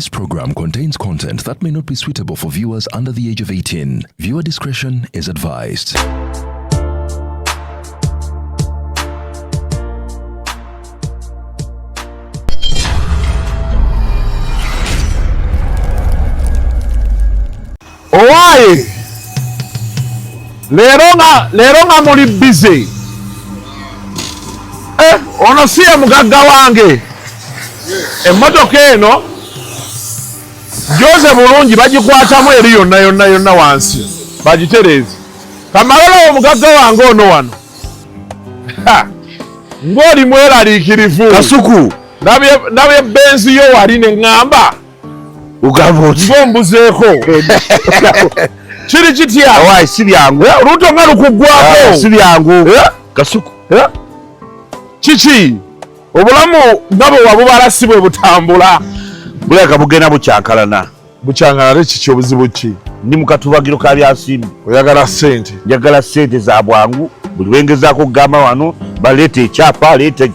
This program contains content that may not be suitable for viewers under the age of 18. Viewer discretion is advised. Owai lero nga muli busy ono siye mugagga wange emmotoka eno gyoze bulungi bagikwatamu eri yonna wansi bagitereeze kamalalo omugagga wange ono wano ng'oli mweraliikirivu Kasuku nabye benzi yo wali ne ŋŋamba ng'ombuzeeko kiri kitya awai si byangu oluuto nga lukuggwako si byangu Kasuku kiki obulamu nga bwe wabubala si bwe butambula buleka bugenda bukyankalana bukyankalana kiki obuzibu ki ndi mu katubagiro ka byasimbi oyagala ssente njagala ssente za bwangu buli wengezaako okugamba wano baleeta ekyapa leeta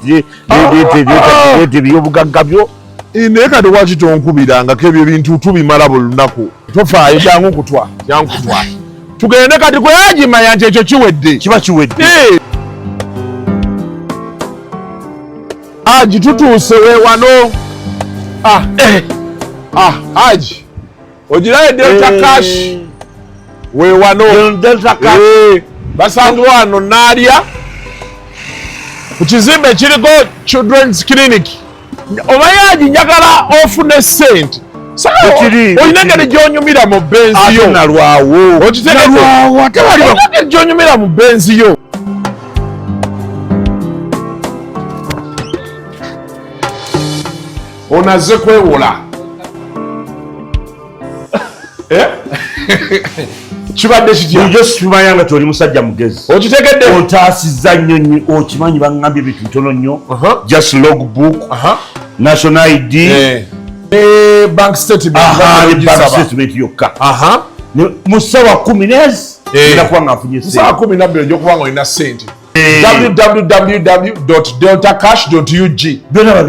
ebyobugagga byo naye kati waki tonkubirangako ebyo bintu tubimala buli lunaku tofaayo jangu kutwa tugende kati kweyagimanya nti ekyo kiwedde kiba kiwedde Aji tutuuse weewano Aji ogirayo Delta Cash weewano Delta Cash basanze wano naalya ku kizimbe ekiriko Children's Clinic omanyi njagala ofune ssente olina engeri gy'onyumira mu benzi yo nalwawo olina engeri gy'onyumira mu benzi yo onaze kwewola kibadde kityakitumanya nga toli musajja mugezi okitegedde otaasizza nnyo okimanyi baŋŋambye ebintu bitono nnyo just logbook national ID bank statement yokka mu ssaawa 10 nezi nakuba nga nfunye ssaawa 12 egyokuba nga olina ssente www.deltacash.ug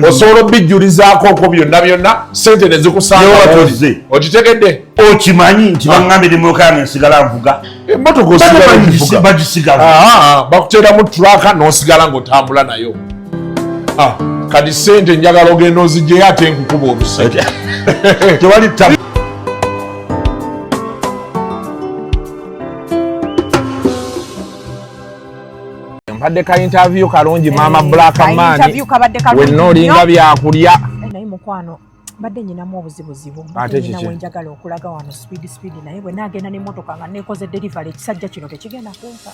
osobola obijjulizaako okwo byonna ssente ne zikusanga okitegedde okimanyi nti baŋŋambye emmotoka yange nsigala nvuga emmotoka bagisigala bakuteeramu turaka n'osigala ng'otambula nayo kati ssente njagala ogenda ozigyeyo ate nkukuba oluseke tewali mpadde ka interview kalungi mama Black Man wenna olinga byakulya naye mukwano mbadde nyinamu obuzibuzibu nyinamu enjagala okulaga wano speed naye bwe naagenda n'emmotoka nga neekoze delivery ekisajja kino tekigenda kumpa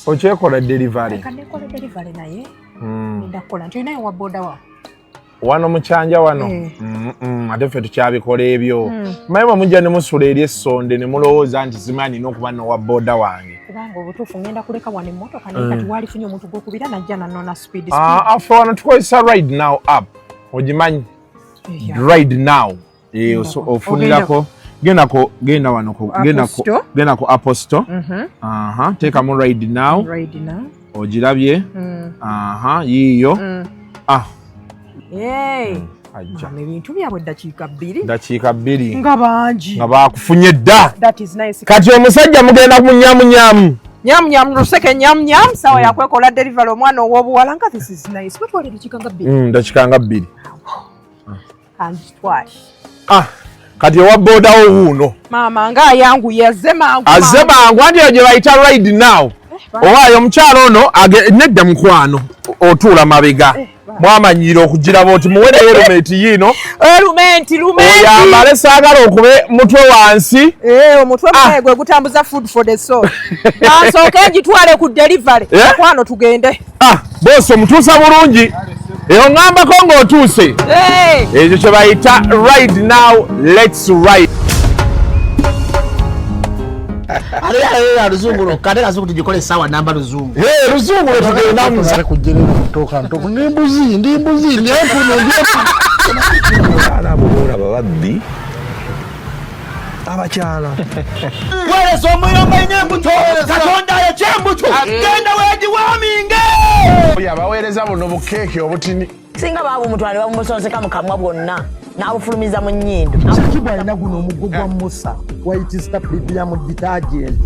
okyekola delivery kanekola delivery naye ndakukola nti olinayo wa boda wa wano mukyanja wano ate ffe tukyabikola ebyo maye mujja ne musula eri essonde ne mulowooza nti simanyi n'okuba nowa boda wange kubanga obutuufu ngenda kuleka wano emmotoka naye kati waalifunye omuntu gw'okubira najja nanona speed afe wano tukozesa ride now app ogimanyi ride now ofunirako genda wano genda ku Apple Store teekamu ride now ogirabye yiiyo ebintu byabwe dakiika 2 nga bangi nga bakufunye dda kati omusajja mugenda kumunyamunyamu luseke nyamunyamu sawa yakwekola delivery omwana ow'obuwala nga this is nice wetwale dakiika nga 2 kati owa bodawo wuuno maama nga ayanguye azze mangu anti eyo gye bayita ride now owaayo omukyalo ono nedda mukwano otuula mabega mwamanyire okugiraba oti muwereyo erumenti yiino oyambale saagala okube mutwe wansi omutwe gwe gutambuza food for the soul ansooke ngitwale ku delivery mukwano tugende boosi omutuusa bulungi eyo ŋŋambako ng'otuuse ekyo kye bayita ride now let's ride luzungu kale Kasuku tugikole sawa namba luzungu luzungu tugenda muza kujjira kutoka ntoko ndi mbuzi nyefuno ababura babaddi abakyala wale somuyomba nyembuto katonda ya chembuto genda weji waminge yabaweereza buno bukeeke obutini singa babu mutwale bamusonseka mukamwa bwonna n'abufulumiza mu nnyindo. Kibwa alina guno omuggo gwa Musa wayitista premium detergent.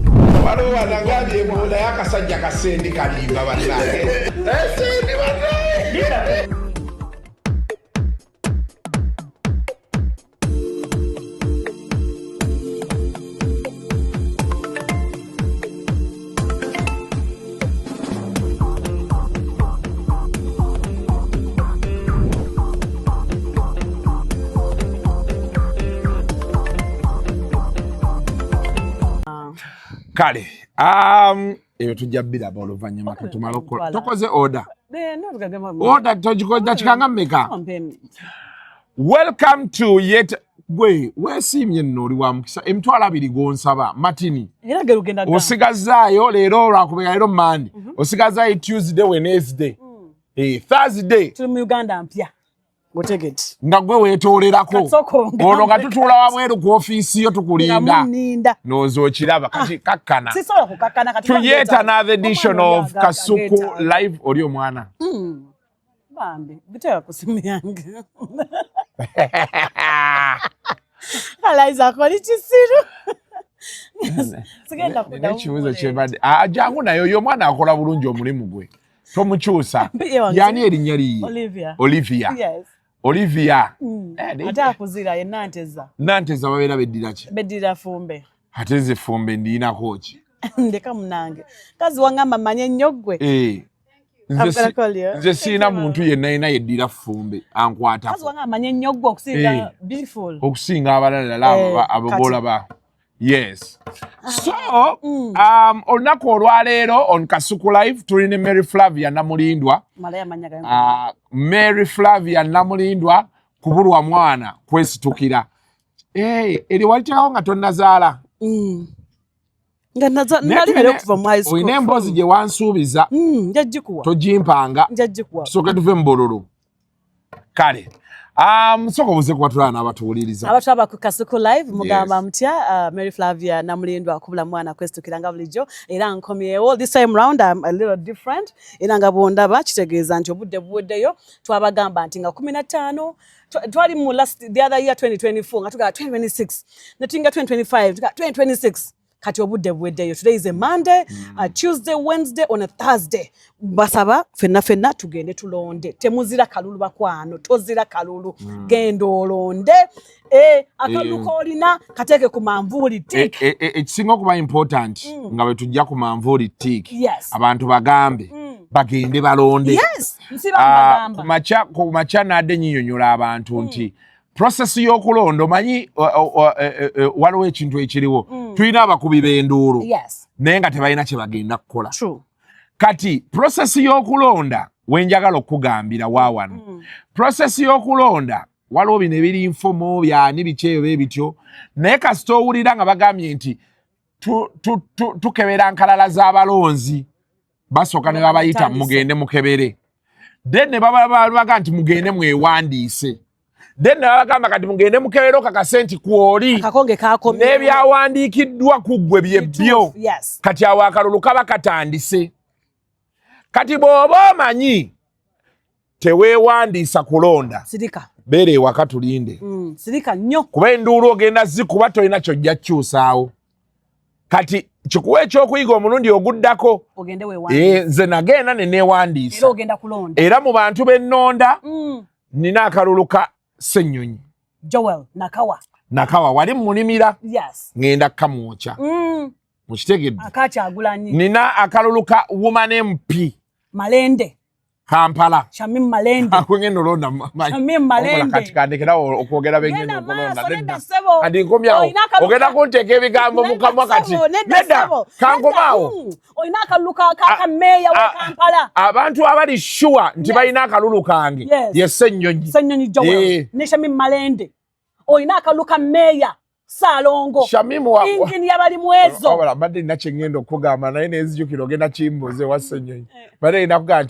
Waliwo wanagambye ebola y'akasajja kasendi kalimba bannange. Esendi bannange. Kale, eyo tujja biraba oluvannyuma katumala okukola. Tokoze order. Order togikoza kikanga mmeka? Welcome to yet weesiimye nno oli wa mukisa emitwalo 2 gonsaba Matini. Osigazaayo leero olwakubega leero Monday. Osigazaayo Tuesday, Wednesday. Thursday. Tuli mu Uganda mpya. Gotegeti. Nga gwe weetoolerako. Olwo nga tutuula wabweru ku ofiisi yo tukulinda. Nozookiraba kati kakkana. Sisobola kukakkana kati. To yet another edition of Kasuku Live oli omwana. Bambi, bitera kusimu yange. Alaze akoli kisiru. Sigenda kudawo. Nekibuuzo kyebadde. Jangu nayo y'omwana akola bulungi omulimu gwe. Tomukyusa. Yani erinnya liye? Olivia. Yes. Olivia. Ate akuzira ye Nanteza. Nanteza babeera beddira ki? Beddira Fumbe. Ate nze Fumbe ndiinako ki? Ndeka munange. Kazi wangamba manye nnyo ggwe. Nze siina muntu yenna yeddira Fumbe ankwatako. Kazi wangamba manye nnyo ggwe okusinga beautiful. Okusinga abalala abogola ba. Yes. So, olunaku olwaleero on Kasuku Live tulina Mary Flavia Namulindwa. Mary Flavia Namulindwa kubulwa mwana kwesitukira. Eri walitekawo nga tonnazaala. Nalibere okuva mu high school. Oyina emboozi gye wansuubiza. Njagikuwa. Togimpanga. Njagikuwa. Tusooke tuve mu bololo. Kale. Soko buze kubatula n'abatuwuliriza. Abantu aba ku Kasuku Live mugamba mutya Mary Flavia Namulindwa kubula mwana kwesitukiranga bulijjo era nkomyewo this time round I'm a little different era nga bondaba kitegeeza nti obudde buweddeyo twabagamba nti nga 15 twali mu the other year 2024 nga tuga 2026 netinga 2025 tuga 2026 kati obudde buweddeyo. Today is a Monday, a Tuesday, Wednesday, on a Thursday. Basaba fenna tugende tulonde. Temuzira kalulu bakwano, tozira kalulu. Gendo olonde. Akaluko olina kateke ku manvuli tik. Ekisinga okuba important nga bwe tujja ku manvuli tik. Yes. Abantu bagambe. Bagende balonde. Yes. Nsiba bagamba. Ku macha nadde nyinyonyola abantu nti process y'okulonda omanyi waliwo ekintu ekiriwo tulina abakubi b'enduulu naye nga tebalina kye bagenda kukola. Kati process y'okulonda wenjagala okugambira waawano process y'okulonda waliwo bino ebiri infomo byani bikyeyo bebityo naye kasita owulira nga bagambye nti tukebera nkalala z'abalonzi basooka ne babayita mugende mukebere then ne babaga nti mugende mwewandiise then nabagamba kati mugende mukebero kakasenti kwoli n'ebyawandiikiddwa ku ggwe byebbyo kati awo akalulu kaba katandise. Kati bw'oba omanyi teweewandiisa kulonda beera ewaka tulinde kuba enduulu ogenda zikuba tolina kyojja kukyusaawo. Kati kikuwa ekyokuyiga omulundi oguddako nze nagenda ne neewandiisa era mu bantu b'ennonda nina akalulu ka Ssenyonyi Joel Nakawa wali munimira ngenda kamwocha mukitegedde akakyagulanyi nina akalulu ka woman MP Malende Kampala Shamim Malende akungendo londa Shamim Malende kati kandekera okwogera bengendo okulonda nedda andi nkomyawo ogenda kunteka ebigambo mukamwa kati nedda kankomaawo oyina akalulu ka meya wa Kampala abantu abali sure nti balina akalulu kange ye Ssenyonyi Joel ne Shamim Malende oyina akalulu ka meya Salongo Shamimu wa ingini yabali mwezo wabala mbadde nina kyengendo okugamba naye nezijukira ogenda kimbuze wa Ssenyonyi mbadde nina kugaa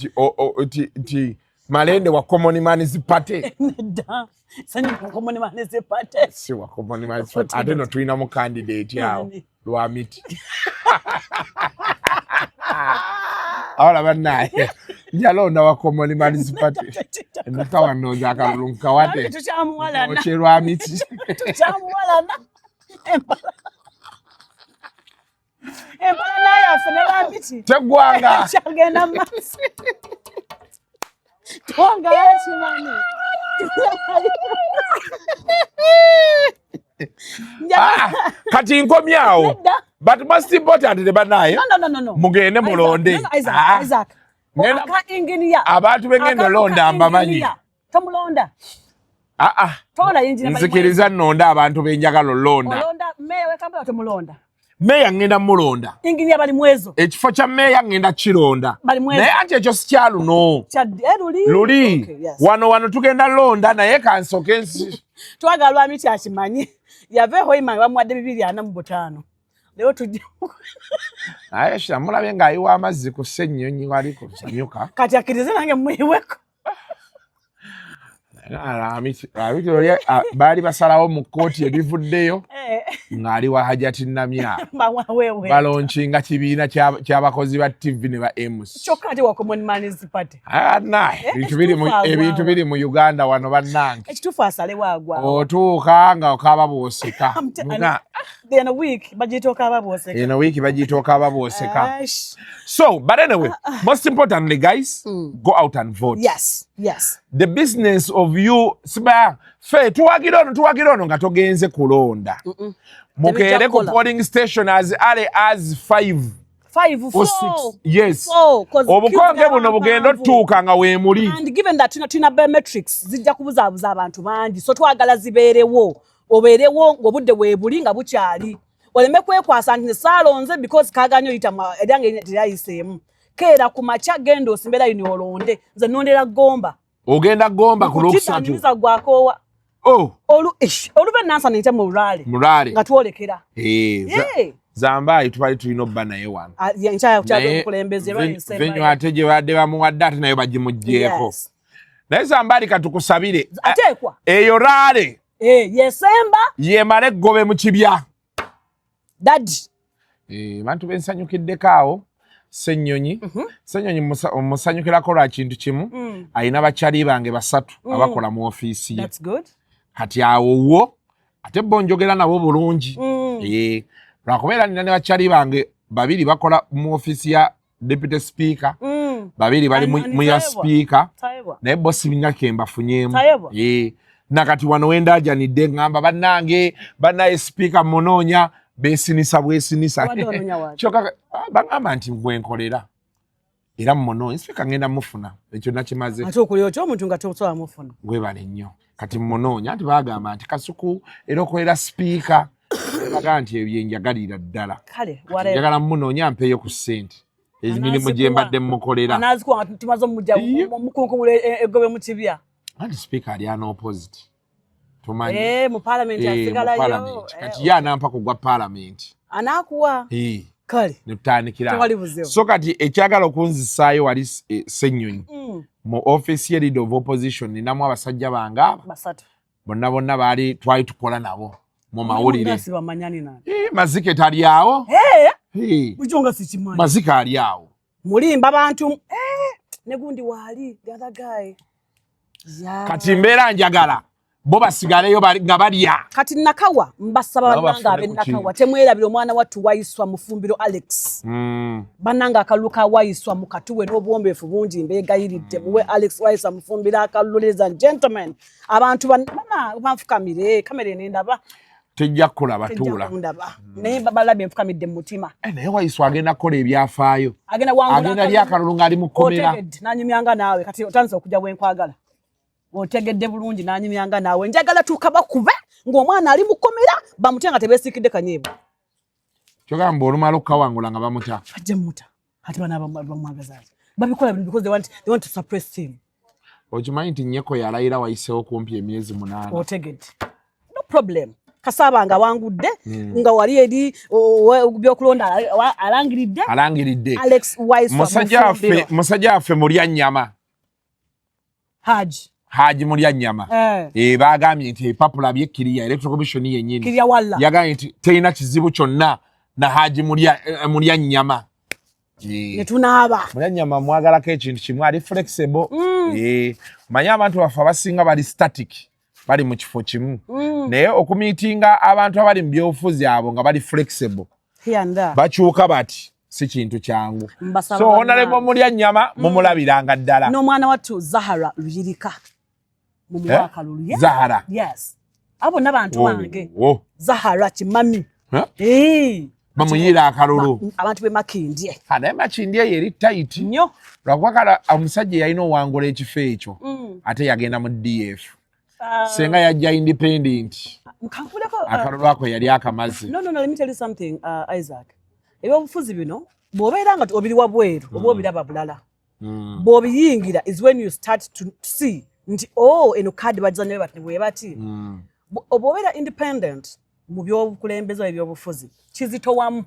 nti Malende wa Common Man's Party nedda Ssenyonyi wa Common Man's Party si wa Common Man's Party ate no tulina mu candidate yawo lwa miti awala bannaye Yalonda wa common municipality. Nakawa noza akalulu nkawate. Tuchamuwala na. Ocherwa miti. Tuchamuwala na. Empala naye afunela miti. Tegwanga. Chagenda masi. Tonga yachimani. Kati nkomyawo. But most important the banaye. No. Mugende mulonde. Isaac. Aka engineer. Abantu bengendo londa ambamanyi. Tomulonda. Tola engineer. Nzikiriza nonda abantu benjagalo londa. Olonda meya wekamba tomulonda. Meya ngenda mulonda. Engineer bali mwezo. Ekifo kya meya ngenda kironda. Naye ate ekyo sikyalu no. Luli. Okay, yes. Wano tugenda londa naye kansoke nsi. Twagalwa miti akimanyi. Yaveho imani bamwadde 245. Leo tujja. Aisha mulabe nga ayiwa amazzi ku ssennyonyi wali ku sanyuka. Kati akirize nange mwiweko. Bali basalawo mu kkooti ebivuddeyo ng'ali wa Hajati Namya balonchinga kibiina ky'abakozi ba TV ne ba MC. Kyokka ate wa Common Municipality. Ebintu biri mu Uganda wano bannange. Ekituufu asale waagwa. Otuuka nga okaba bw'oseka. In a week bagitoka babwoseka. So, but anyway, most importantly, guys, go out and vote. Yes. The business of you, siba, fe, tuwagirono nga togenze kulonda. Mukere ku polling station as early as 5 or 6. Yes. Obukonge buno bugendo tuuka nga weemuli. And given that tuna biometrics, zijja kubuzaabuza abantu bangi. So twagala zibeerewo. Obeerewo ng'obudde weebuli nga bukyali. Oleme kwekwasa nti saalonze because kaaganyo yita eryange teyayiseemu. Keera ku makya genda osimbera yini olonde. Nze nondera Gomba. Ogenda Gomba ku Lwokusatu. Kutita gwakoowa. Olube nansa nite mu Lulale. Nga twolekera. Zambayi tubali tulina obba naye wano. Nkyaya kukyali omukulembeze venyu ate gye badde bamuwadde ate nayo bagimuggyeko. Naye Zambali katukusabire. Ateekwa. Eyo Lulale. Yesemba. Yemale gobe mu kibya. Daddy. Bantu bensanyukiddeko awo. Ssennyonyi musanyukirako lwa kintu kimu alina bakyali bange 3 abakola mu ofiisi ye. That's good. Kati awo wo ate bo njogera nabo bulungi. Lwakubeera nina ne bakyali bange 2 bakola mu ofiisi ya deputy speaker, 2 bali mu ya speaker, naye bo sibinyako embafunyeemu. Nakati wano wendajanidde ngamba bannaye speaker munoonya besinisa bwesinisa. Kyokka bangamba nti gwenkolera era mmunoonya speaker ngenda mufuna ekyo nakimaze. Ate okulya otyo omuntu nga tosobola mufuna. Gwebale nnyo kati mmunoonya nti bagamba nti Kasuku era okolera speaker baga nti ebyenjagalira ddala. Kale njagala mmunoonya mpeeyo ku ssente emirimu gye mbadde mukolera. Anaazikuwa nga tumaze omujja mukunkumula egobe mu kibya. Anti speaker ali ana opposite. Tumanyi. Mu parliament asigalayo. Kati anampa kugwa parliament. Anakuwa. Kale. Netutandikira. So kati ekyagala okunzisaayo wali Ssennyonyi. Mu office ye leader of opposition ninamu abasajja bange aba. 3. Bonna baali twali tukola nabo mu mawulire. Ngasi bamanyani nani. Mazike tali awo. Bujonga sikimanyi. Mazike ali awo. Mulimba bantu. Ne gundi wali the other guy. Kati mbeera njagala bo basigaleyo nga balya. Kati nakawa mbasaba bannanga abe nakawa temwerabira omwana wattu wayiswa mufumbiro Alex. Bannanga akaluka wayiswa mu katuwe n'obuwombeefu bungi mbeegayiridde muwe Alex wayiswa mufumbiro akalulu. Ladies and gentlemen, abantu banfukamire kamera enendaba tejja kulaba tuula. Naye balabye enfukamidde mu mutima. Naye wayiswa agenda kukola ebyafaayo. Agenda lya akalulu ng'ali mu kkomera. Nanyumyanga naawe kati otandise okujja bwenkwagala. Otegedde bulungi nanyumyanga naawe njagala tukabakube ng'omwana ali mu kkomera bamutenga tebeesiikidde kanyeebwa. Kyogamba olumala okukawangula nga bamuta. Ajja muta. Ate bana bamwagaza. Babikola because they want to suppress him. Okimanyi nti nnyeko yalayira wayiseewo kumpi emyezi 8. Otegedde. No problem. Kasaba nga wangudde nga wali eri byokulonda alangiridde. Alex Wise musajja waffe mulya nnyama. Haji mulya nnyama. Bagambye nti epapula by'ekkiriya Electoral Commission yennyini yagambye nti terina kizibu kyonna na Haji mulya nnyama. ne tunaaba Munyanyama mwagalako ekintu kimu ali flexible manya abantu bafe abasinga bali static bali mu kifo kimu naye okumiitinga abantu abali mu byobufuzi abo nga bali flexible bakyuka bati si kintu kyangu so onalemo mulya nnyama mumulabiranga ddala n'omwana wattu Zahara Luyirika mu mwaka lulu Zahara yes abo n'abantu bange Zahara kimami bamuyira akalulu abantu be Makindye naye Makindye yeri tight nnyo lwakuba omusajja yalina owangula ekifo ekyo ate yagenda mu DF senga yajja independent akalulu ako yali akamazi no let me tell you something Isaac ebyobufuzi bino bw'obeera nga obiri wabweru oba obiraba bulala bw'obiyingira is when you start to see nti eno kadi bagizanyo bati bwe bati bw'obeera independent mu byobukulembeze ebyobufuzi kizitowamu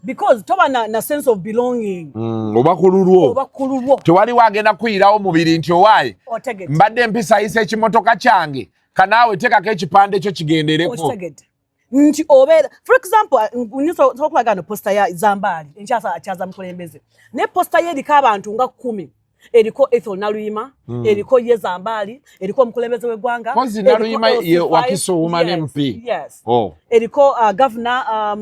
because toba na sense of belonging oba kululwo tewali wagenda kuyirawo mubiri nti owaaye mbadde mpisayisa ekimotoka kyange kanaawe tekako ekipande ekyo kigendereko nti obeera for example nsokulagano posta ya Zambali enkyasa akyaza mukulembeze ne posta ye eriko abantu nga 10 eriko Ethel Naluyima eriko ye Zambali eriko omukulembeze w'eggwanga kozi Naluyima ye Wakiso woman MP yes eriko governor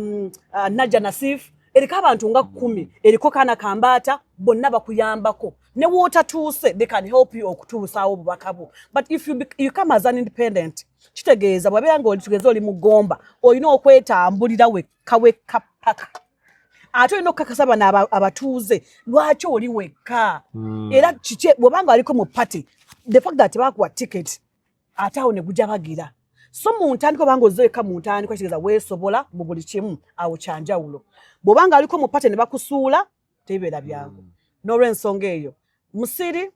Naja Nasif eriko abantu nga 10 eriko Kana Kambata bonna bakuyambako ne wotatuuse they can help you okutuusaawo obubaka bwo but if you come as an independent kitegeeza bwabeera nga olitugeeza oli mugomba olina okwetambulira wekka paka ate olina okukakasa bano abatuuze lwaki oli wekka era kiki bw'obanga aliko mu party the fact that bakuwa ticket ate awo ne gujja bagira so mu ntandikwa obanga ozeweka mu ntandikwa kitegeeza weesobola mu buli kimu awo kyanjawulo bw'obanga aliko mu party ne bakusuula tebibeera byangu n'olw'ensonga eyo Musiri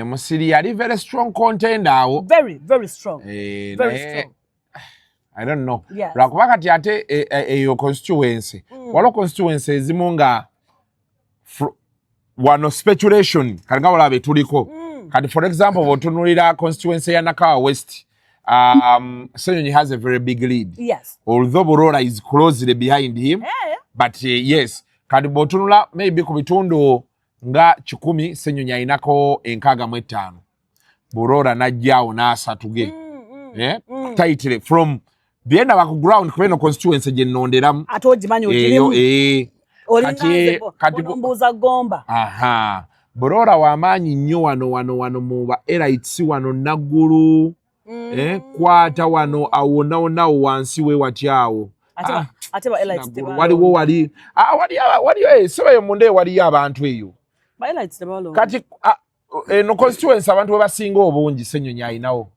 Musiri yali very strong contender awo very strong very strong I don't know lwakuba kati ate eyo constituency waliwo constituency ezimu nga wano speculation kati nga walaba etuliko kati for example bw'otunuulira constituency ya Nakawa West Senyonyi has a very big lead although Burora is closely behind him but yes kati bw'otunula maybe ku bitundu nga 10 Senyonyi ayinako 65 Burora najjaawo n'asatuge title from byenda baku ground kubeno constituency gye nnonderamu ate ogimanyi okirimu kati mbuuza gomba Burora w'amaanyi nnyo wano mu ba elites wano Naggulu kwata wano awonawona wansi we watyawo ate ba elites waliwo wali sebayo munde waliyo abantu eyo ba elites tebalo kati eno constituency abantu we basinga obungi Senyonyi ayinawo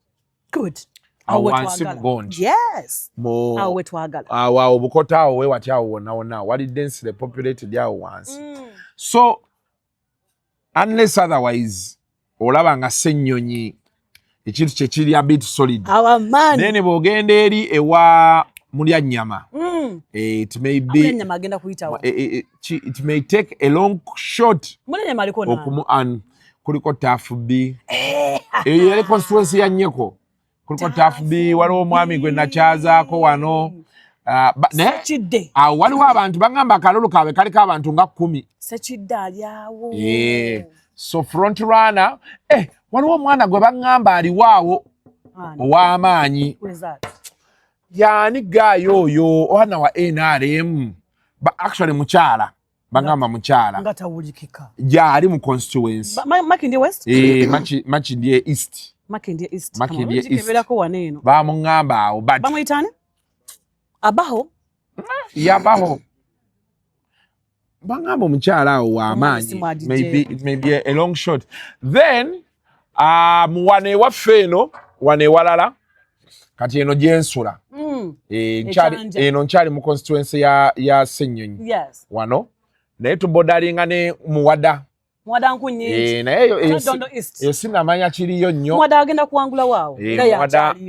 good awansi mugonji yes awe twagala awo obukota awo we watyawo wona wali densely populated awo wansi so unless otherwise olaba nga Senyonyi ekintu kye kiri a bit solid then bw'ogenda eri ewa mulya nnyama it may be nnyama agenda kuyitawo it may take a long shot mulya nnyama aliko kuliko Tafu B yali constituency ya Nnyeko kuliko Tafu B waliwo omwami gwe nakyazaako wano awo waliwo abantu bagamba akalulu kaabwe kaliko abantu nga 10 Sekidde ali awo so front runner waliwo omwana gwe bagamba aliwaawo ow'amaanyi yani gaayo oyo omwana wa NRM actually mukyala bagamba mukyala nga tawulikika gyali mu constituency Makindye West Makindye East kebelako waneeno bamuŋŋamba awo but bamuyitani abaho yabaho bangamba omukyala awo w'amaanyi maybe a long shot then wano ewaffe eno wano ewalala kati eno gyensula eno nkyali mu constituency ya Senyonyi wano naye tubodalinga ne Muwada naye eyo sinamanya kiriyo nnyo Muwada agenda kuwangula waawo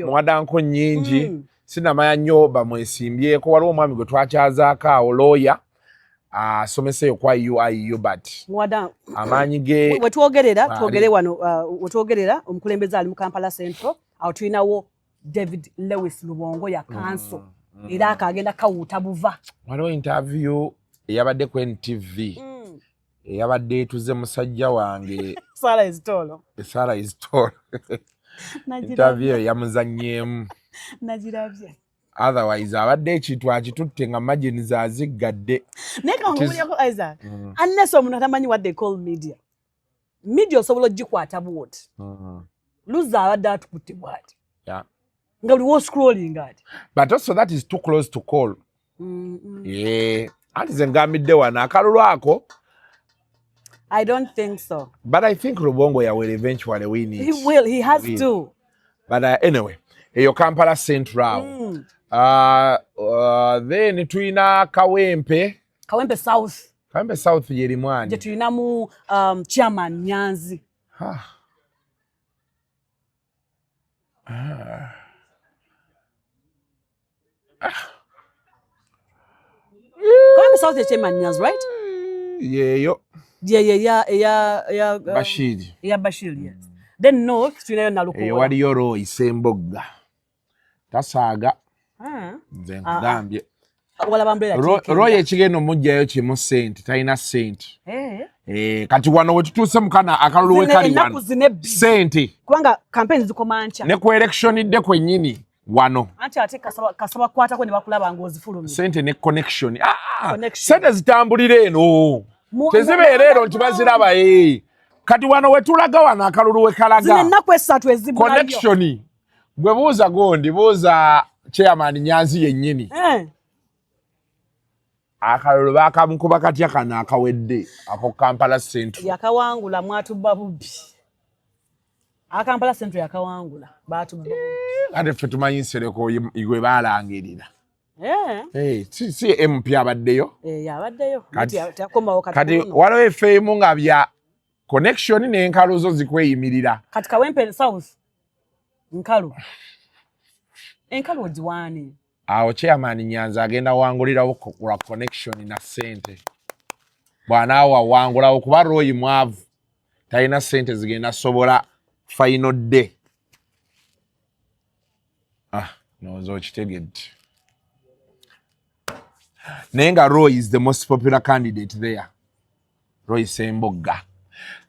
Muwada nko nnyingi sinamanya nnyo bamwesimbyeko waliwo omwami gwe twakyazaako awo lawyer asomeseyo kwa UIU but amaanyi ge wetwogerera wano wetwogerera omukulembeze ali mu Kampala Central awo tulinawo David Lewis Lubongo ya kanso era akagenda kawuta buva waliwo interview eyabadde ku NTV eyabadde etuze musajja wange Sarah is tall. Sarah is tall. Interview yamuzanyeemu. Najirabye. Otherwise abadde ekintu akitutte nga margins aziggadde. Neka nguliyako Isaac. Unless omuntu atamanyi what they call media. Media osobola ogikwata bwoti. Luza abadde atukutte bwati. Yeah. Nga uliwo scrolling ati. But also that is too close to call. Yeah. Anti ze ngambidde wano akalulu ako. I don't think so. But I think Rubongo ya will eventually win it. He will. He has to. But anyway, eyo Kampala Central. Then tuina Kawempe. Kawempe South. Kawempe South yeri mwani. Je tuina mu chairman Nyanzi. Kawempe South is chairman Nyanzi, right? Yeah, yo. Yeah. Bashir. Yeah, Bashir, yes. Then North, tuina Nalukola. Eyo waliyo Roy Sembogga. Tasaaga. Nze nkugambye. Roy ekigenda omugjayo kimu sente, talina sente. Kati wano wetutuuse mukana akalulu wekali wano. Sente. Kubanga campaign zikoma ncha. Ne ku election idde kwennyini wano. Anti ate kasaba kwatako ne bakulaba ng'ozifulumya. Sente ne connection. Sente zitambulira eno. Tezibeera ero nti baziraba kati wano wetulaga wano akalulu wekalaga. Zine ennaku esatu ezibulayo. Connection. Gwe buuza gondi buuza chairman Nyanzi yennyini. Akalulu bakamukuba katya kana akawedde ako Kampala Central. Yakawangula mwatubba bubbi. Kampala Central yakawangula batubba. Ate ffe tumanyi Nsereko igwe balangirira. Si MP abaddeyo. Yabaddeyo. Kati waliwo effeemu nga bya connection n'enkaluzo zikweyimirira. Kati Kawempe South. Nkalu. Enkalu ogiwaani. Awo chairman Nyanza agenda wangulirawo kukula connection na sente. Bwanaawa wangulawo kuba Roy mwavu. Talina sente zigenda sobola final day. Nozo okitegedde. Nenga Roy is the most popular candidate there. Roy Sembogga.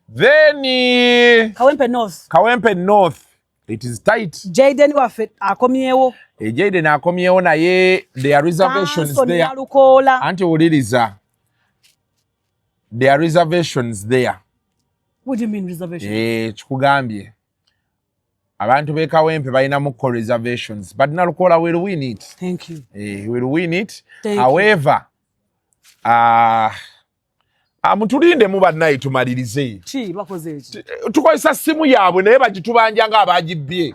Then Kawempe North. It is tight. Jaden wafe akomyewo. Jaden akomyewo naye there are reservations there. Anti uliriza. There are reservations there. What do you mean reservations? Chikugambye. Abantu be Kawempe balina muko reservations. But Nalukola will win it. Thank you. He will win it. However, mutulinde mu bannaye tumalirize. Chi bakoze eki. Tukozesa simu yaabwe naye bagitubanja nga abagibbye.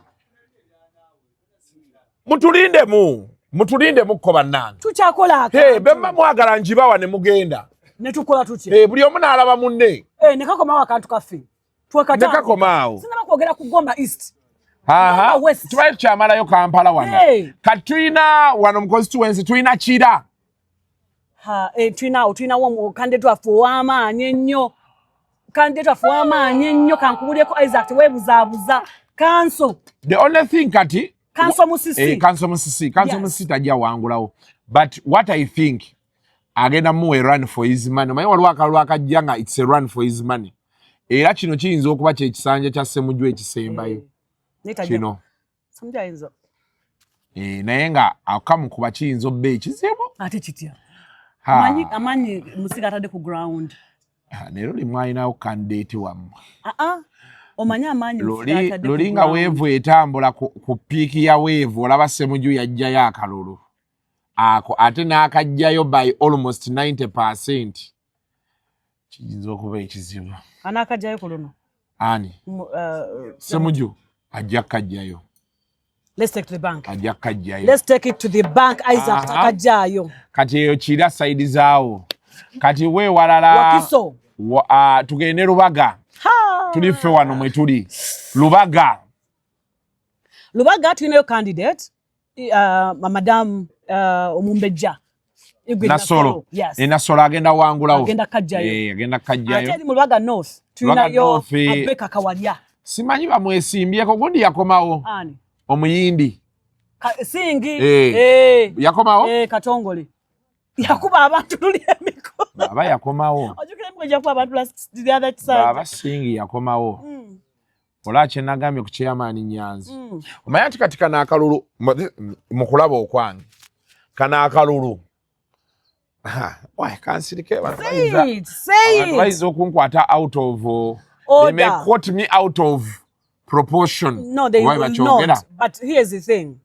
Mutulinde mukko bannange. Tukyakola aka. Bemma mwagala njibawa ne mugenda. Ne tukola tutya. Buli omu n'alaba munne. Ne kakoma akantu kaffe. Ne kakomaawo. Sinaba kwogera ku Gomba East. Tubaye tukyamalayo Kampala wano. Kati tulina wano mu constituency tulina Kira. Tulina wo candidate wafe ow'amaanyi ennyo. Kankubuleko Isaac weebuzaabuza. Kanso. The only thing kati. Kanso Musisi. Kanso Musisi tajja wangulawo. But what I think, agenda mu a run for his money. Maye waliwo akalulu akajja nga it's a run for his money. Era kino kiyinza okuba kye kisanja kya Ssemujju ekisembayo. Kino. Sometimes. Naye nga akamu kuba kiyinza obba ekizibu. Ate kitya. Amanyi Musika atadde ku ground. Leero limwalinawo candidate wammwe. Omanyi amanyi Musika atadde ku ground. Loli nga weevu etambula ku piiki ya weevu olaba Ssemujju yajjayo akalulu. Ate n'akajjayo by almost 90%. Kiyinza okuba ekizibu. Anaakajjayo ku luno? Ani? Ssemujju ajja kajjayo. Let's take to the bank. Ajja kajjayo. Let's take it to the bank. Isaac akajjayo. Kati eyo Kira side zaawo. Kati we walala. Wakiso. Tugende Lubaga. Tuli ffe wano mwe tuli. Lubaga tulinayo candidate. Madam Omumbejja. Nasolo. Yes. Nasolo agenda wangulawo. Agenda kajjayo. Agenda kajjayo. Ate mu Lubaga North. Tulinayo Abeka Kawalya. Simanyi bamwesimbyeko gundi yakomawo. Ani? Omuyindi. Singi. Yakomawo? Katongole. Yakuba abantu tuli emiko. Baba yakomawo. Ojukira mkoja kwa abantu the other side. Baba singi yakomawo. Olache nagambye ku chairman Nyanzi. Omanya katika na akalulu mukulaba okwange. Kana akalulu. Why kansirike bana. Say it. Why is okunkwata out of they may quote me out of proportion. No, they will not. But here's the thing.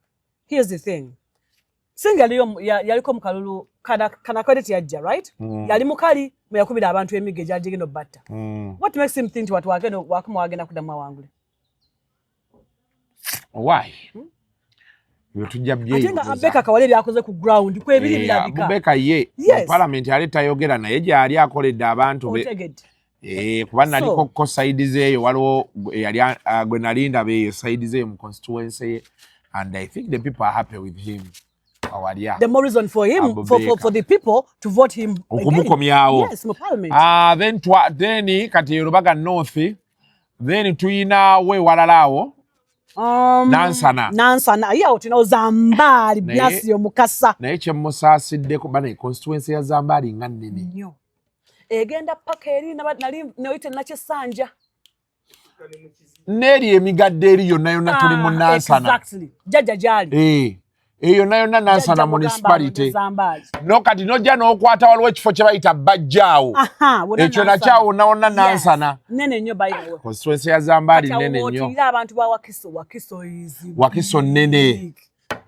Singa yaliko mukalulu kana credit yajja, right? Yali mukali meyakubira abantu emige jagigeno batta. What makes him think what wageno wakumwagenda kudama wangule? Why? Yotujja bye. Atenga abeka kawaleli akoze ku ground kwebiri bilabika. Abeka ye parliament aleta yogera na yeje ali akoledde abantu be. Kuba naliko ko side zeyo waliwo yali gwe nalinda be side zeyo mu constituency and I think the people are happy with him. The more reason for him for the people to vote him yes in parliament. Then kati Yorubaga North then tuina we walalawo Nansana ya otino Zambali byasi omukasa naye kye musasidde ku bana constituency ya Zambali ngannene nnyo egenda paka eri nali noite nakisanja neri emigadde eri yonna tuli mu Nansana exactly jaja jali eyo nayo Nansana municipality no kati nojja n'okwata waliwo ekifo kye bayita Bajjaawo ekyo nakyawo nawonna Nansana nene nnyo bayiwe constituency ya Zambali nene nnyo abantu ba wakiso nene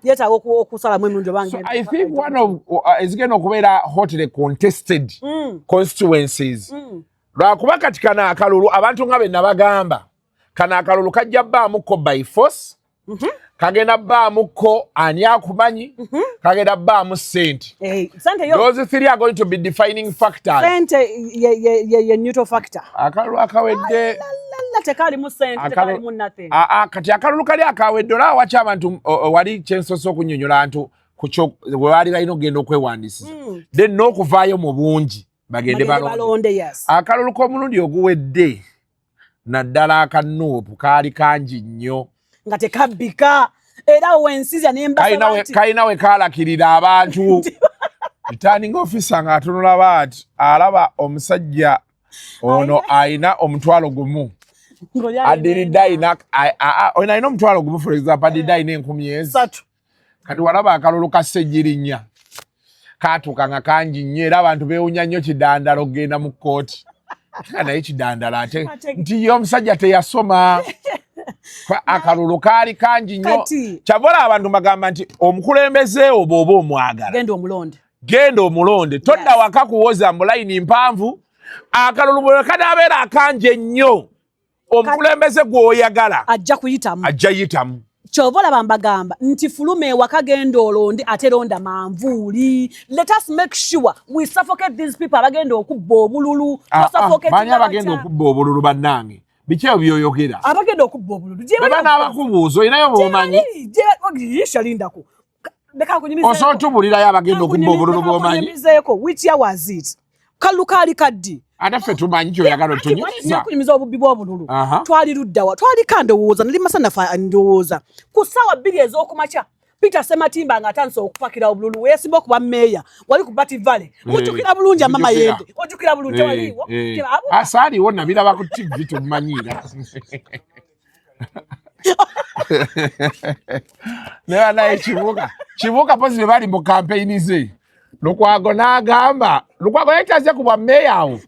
yeta okusala mwe munjo bange. So I think one of is going okubeera hotly contested constituencies lwakuba kati kana akalulu abantu nga be nabagamba kana akalulu kajja bbaamuko by force kagenda bbaamuko ani akumanyi kagenda bbaamu sente. Those three are going to be defining factors. Sente ye neutral factor. Akalulu akawedde tekali mu sente tekali mu nothing. Kati akalulu kali akawedde olaba wacha abantu wali kyensoso okunyonyola antu kucho wali balina ogenda okwewandisiza then n'okuvaayo mu bungi bagende balonde. Yes. Akalulu k'omulundi oguwedde naddala akanuupu kaali kangi nnyo nga tekabbika era wensiza nembasa kayina we kaalakirira abantu returning officer nga atunula baati alaba omusajja ono ayina omutwalo gumu adirida ayina omutwalo gumu for example adirida ayina 10,000 kati walaba akalulu ka ssejjirinya kaatuuka nga kangi nnyo era abantu beewunya nnyo kidandala okugenda mu kkooti naye kidandala ate nti ye omusajja teyasoma akalulu kaali kangi nnyo kyavola abantu bagamba nti omukulembeze oba oba omwagala genda omulonde todda waka kuwoza mu layini mpanvu akalulu bwe kanaabeera akangi ennyo omukulembeze gw'oyagala ajja yitamu kyovola bambagamba nti fulume wakagenda olonde ate londa manvuuli. Let us make sure we suffocate these people abagenda okubba obululu. Mani abagenda okubba obululu bannange biki ebyo byoyogera abagenda okubba obululu bana abakubuuza olinayo bw'omanyi lindako osobola tubulirayo abagenda okubba obululu bw'omanyi which year was it kalukali kaddi ate ffe tumanyi kyoyagala otunyumiza kunyumiza obubbi bw'obululu twali luddawa twali kandowooza nali masanafa ndowooza ku ssaawa 2 ez'okumakya Peter Sematimba ng'atandise okupakira obululu weesimba okuba mmeeya wali ku Bati Valley mujjukira bulungi amama yende ojjukira bulungi waliwo asaaliwo nabiraba ku TV tumanyiira naye kibuuka pozi be bali mu kampeyini ze Lukwago n'agamba Lukwago yetaze kubwa mmeeya awo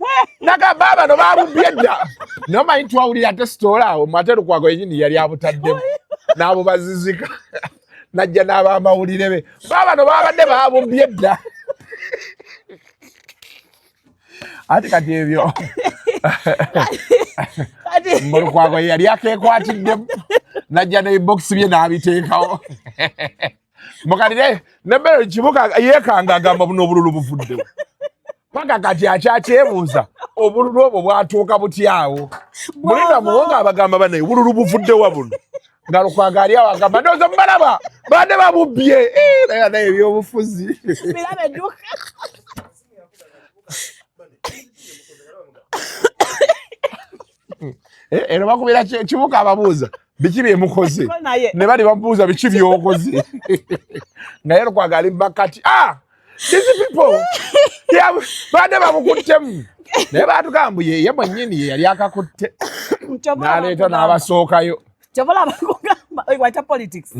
n'agamba abano baabubbye dda nomanyi twawulira ate sitoola awo ate Lukwago yennyini yali abutaddemu n'abo bazizika najja n'abamawulire be baabano baabadde baabubbye dda ate kati ebyo Lukwago yali akeekwatiddemu najja n'ebibokisi bye n'abiteekawo mukalire nemmere kibuga yeekanga agamba buno obululu buvuddewo paka kati akyakyebuuza obululu obwo bwatuuka butyawo mulinda muwonga abagamba banaye obululu buvuddewa buno nga Lukwago ali awo agamba ndowooza mubalaba badde babubbye naye ebyobufuzi eno bakubeera kibuga ababuuza biki byemukoze ne bali bamubuuza biki byokoze naye Lukwago ali bakati These people. Yeah, bade bamukuttemu. Naye batugamba ye mwennyini yali akakutte. N'aleeta n'abasookayo. Chobola bakugamba waita politics.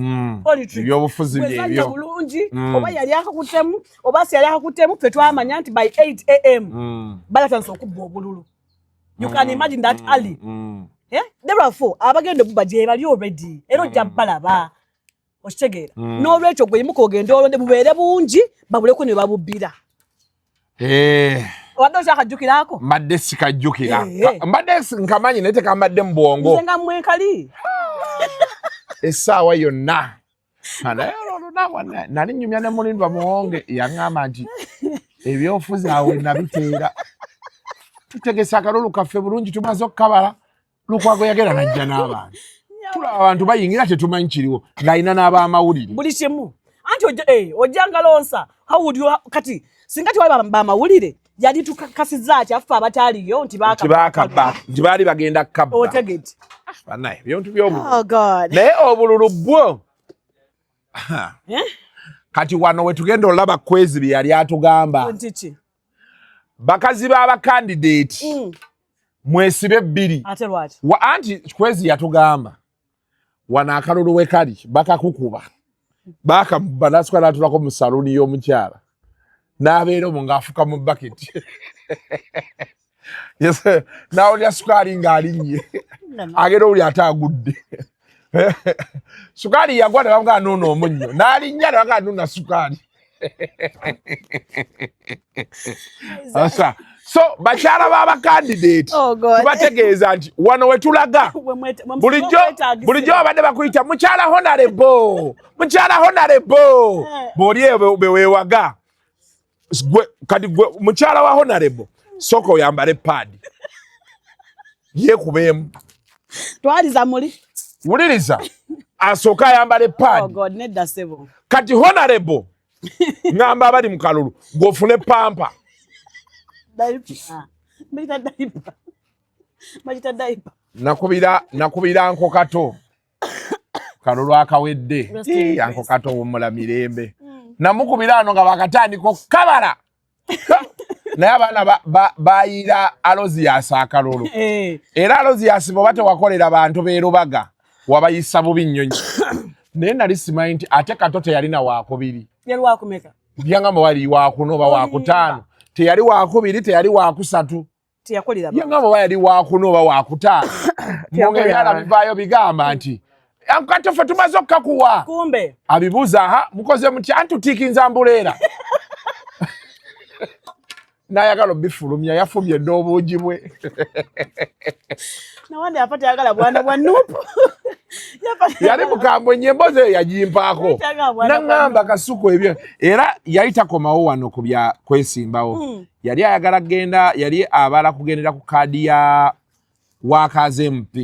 Politics. Ebyobufuzi byebyo. Bulungi oba yali akakuttemu oba si yali akakuttemu ffe twamanya nti by 8 am. Balatandise okubba obululu. You can imagine that early. Therefore, abagenda buba gye bali already. Era ojja balaba. Okitegeera. N'olwekyo gwe yimuka ogenda olonde bubeere bungi babuleko ne babubbira. Wadde okyakajjukirako? Mbadde sikajjukira. Mbadde nkamanyi naye tekambadde mu bwongo. Nze nga mwekali. Essaawa yonna. Naye olunaku nali nnyumya ne Mulindwa Muwonge yaŋŋamba nti ebyobufuzi awe nabiteera. Tutegese akalulu kaffe bulungi tumaze okukabala. Lukwago yagera najja n'abantu. Tulaba abantu bayingira tetumanyi kiriwo ng'alina n'ab'amawulire. Buli kimu. Anti ojjanga lonsa. How would you kati singa tiwali b'amawulire yali tukakasiza ati affe abataaliyo nti baakabba nti baali bagenda kabba. Otegeti. Banaye ebintu by'obululu. Oh God. Naye obululu bwo. Kati wano we tugenda olaba kwezi bye yali atugamba. Ntiki. Bakazi b'abakandidate. Mwesibe bbiri. Ate lwaki? Anti kwezi yatugamba. Wana akalulu we kali bakakukuba. Bakamubba n'asukka n'atulako mu saluni y'omukyala. N'abeera omwo ng'afuka mu bucket. Yes, n'awulira sukaali ng'alinnye. Agenda oli ate agudde. Sukaali yagwa ne bamugaa n'ono omunnyo. N'alinnya ne bamugaa n'ona sukaali. Asa. So, bakyala b'abakandidate tubategeeza nti wano we tulaga bulijjo abadde bakuyita mukyala honorable bw'oli be weewaga kati mukyala wa honorable sooka oyambale paadi yeekubeemu twaliza muli wuliriza asooka ayambale paadi kati honorable ngamba abali mu kalulu ng'ofune pampa nakubira nko kato kalulu akawedde anko kato wumula mirembe namukubira ano nga bakatandika okukabala naye abaana bayira Alozias akalulu era Alozias bwe batewakolera bantu beerubaga wabayisa bubi nnyonyi naye nali simanyi nti ate kato teyalina waakubiri byangamba wali waakuno oba waakutaano teyali wakubiri teyali wakusatu byangamba oba yali waakuno oba wakutaano mungebyala bivaayo bigamba nti ankato ffe tumaze okkakuwa abibuuza mukoze mutya antutiikinza mbuleera n'ayagala obifulumya yafumye dde obuugi bwe nawandi afa tayagala bwana bwa Nuupu yali mukambwe emboozi eyo yagimpaako naŋŋamba Kasuku ebyo era yali takomawo wano ku bya kwesimbawo yali ayagala kugenda yali abala kugendera ku kaadi ya Workers MP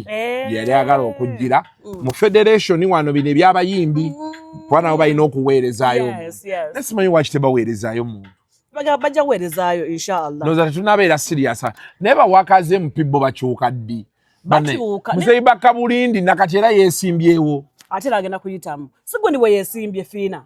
yali ayagala okujjira mu federation wano bino ebyabayimbi kuba nabo balina okuweerezaayo nesimanyi waki tebaweerezaayo muntu bajja kuweerezaayo inshallah noza tetunabeera serious naye ba Workers MP bo bakyuka ddi Muzeyi Bakabulindi nakati era yeesimbyewo ate agenda kuyitamu sigwe ndiwe yeesimbye Fiina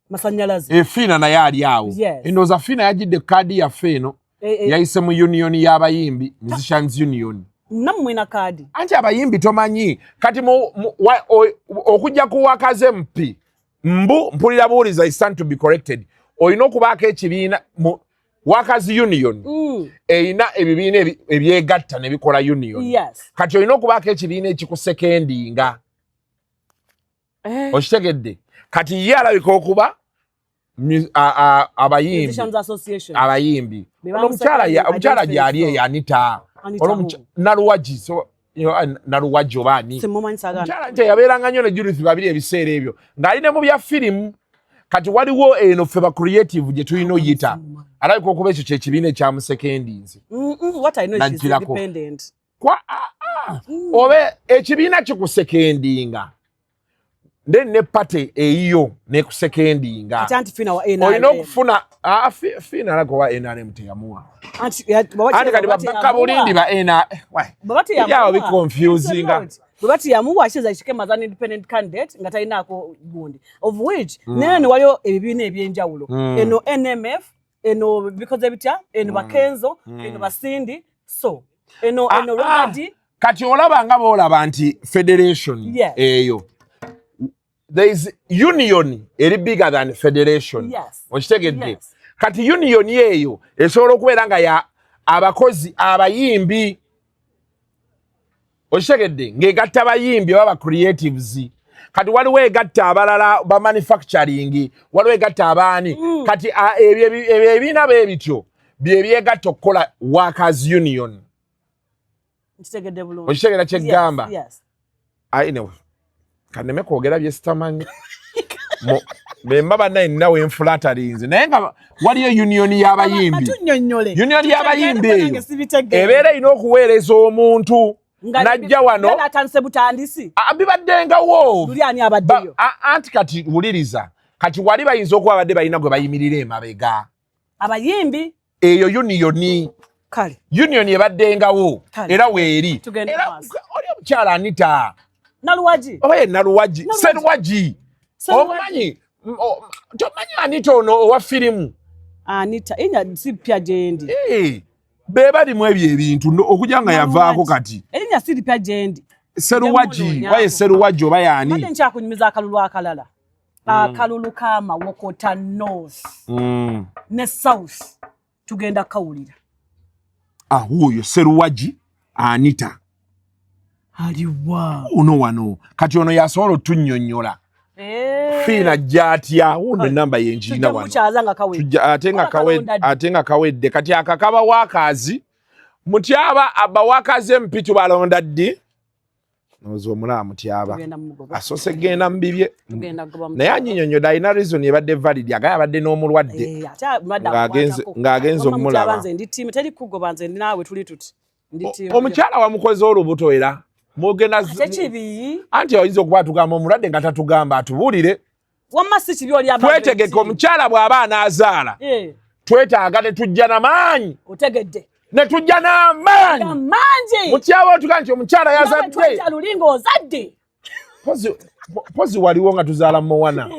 Masanyalazi Fiina naye ali awo endowooza Fiina yagidde kaadi yaffe eno yayise mu union y'abayimbi musicians union nammwe na kaadi anti abayimbi tomanyi kati okujja ku Workers MP mpulira buuliza is to be corrected olina okubaako ekibiina mu Workers Union eyina ebibiina ebyegatta ne bikola union kati olina okubaako ekibiina ekikusekendinga okitegedde kati ye alabika okuba abayimbi omukyala gyali eyo Anita naluwaji naluwaji oba ani omukyala nti yabeeranga nnyo ne Judith babiri ebiseera ebyo ng'ali ne mu bya firimu kati waliwo eno ffe ba creative gye tulina oyita alabika okuba ekyo kyekibiina ekyamusekendinze oba ekibiina kikusekendinga ne pate eyiyo nekusekendinga olina okufuna Fiina alaga wa NRM teyamuwa anti kati Bakabulindi ba NRM yawo biconfusinga bwebati yamuwa kiza kikema as an independent candidate nga talinako gundi of which nene waliyo ebibiina ebyenjawulo eno NMF eno because ebitya eno bakenzo eno basindi so eno Robert kati olaba nga boolaba nti federation eyo there is union eri bigger than federation okitegedde kati union eyo esobola okubeera nga ya abakozi abayimbi okitegedde ng'egatta abayimbi baba creatives kati waliwo egatta abalala ba manufacturing waliwo egatta abaani kati ebyo ebiina b'ebityo bye byegatta okukola workers union okitegedde kyeggamba anyway kaneme kwogera bye sitamanyi bemba bannaye ninawe enflatterinze naye nga waliyo union y'abayimbi union y'abayimbi eyo ebeera erina okuweereza omuntu najja wano bibaddengawo anti kati wuliriza kati wali bayinza okuba badde balina gwe bayimirira emabega abayimbi eyo union ebaddengawo era weeri oli omukyala Anita Naluwaji Seruwaji omanyi tomanyi Anita ono owa firimu Anita enya sipya jendi bebalimu ebyo ebintu okujja nga yavaako kati enya sipya jendi Seruwaji waye Seruwaji oba yaani ate nkyakunyumiza akalulu akalala akalulu kama wokota north ne south tugenda kawulira huyo Seruwaji Anita aliwa uno wano kati ono yasobola otunnyonnyola fiina jatya uno namba yenjina wano ate nga kawedde kati akakaba wakazi mutyaba abawakazi empitu balonda ddi nozo omulaba mutyaba asose genda mu bibye naye anyinyonnyola alina reason ebadde valid agaya abadde n'omulwadde ng'agenza omulaba omukyala wamukoze olubuto era mogenda anti oyinza okuba tugamba omulwadde nga tatugamba atubuulire twetegeke omukyala bw'aba anaazaala twetaaga ne tujja n'amaanyi ne tujja n'amaanyi mutyaba otuga nti omukyala yazadde pozi waliwo nga tuzaala muwana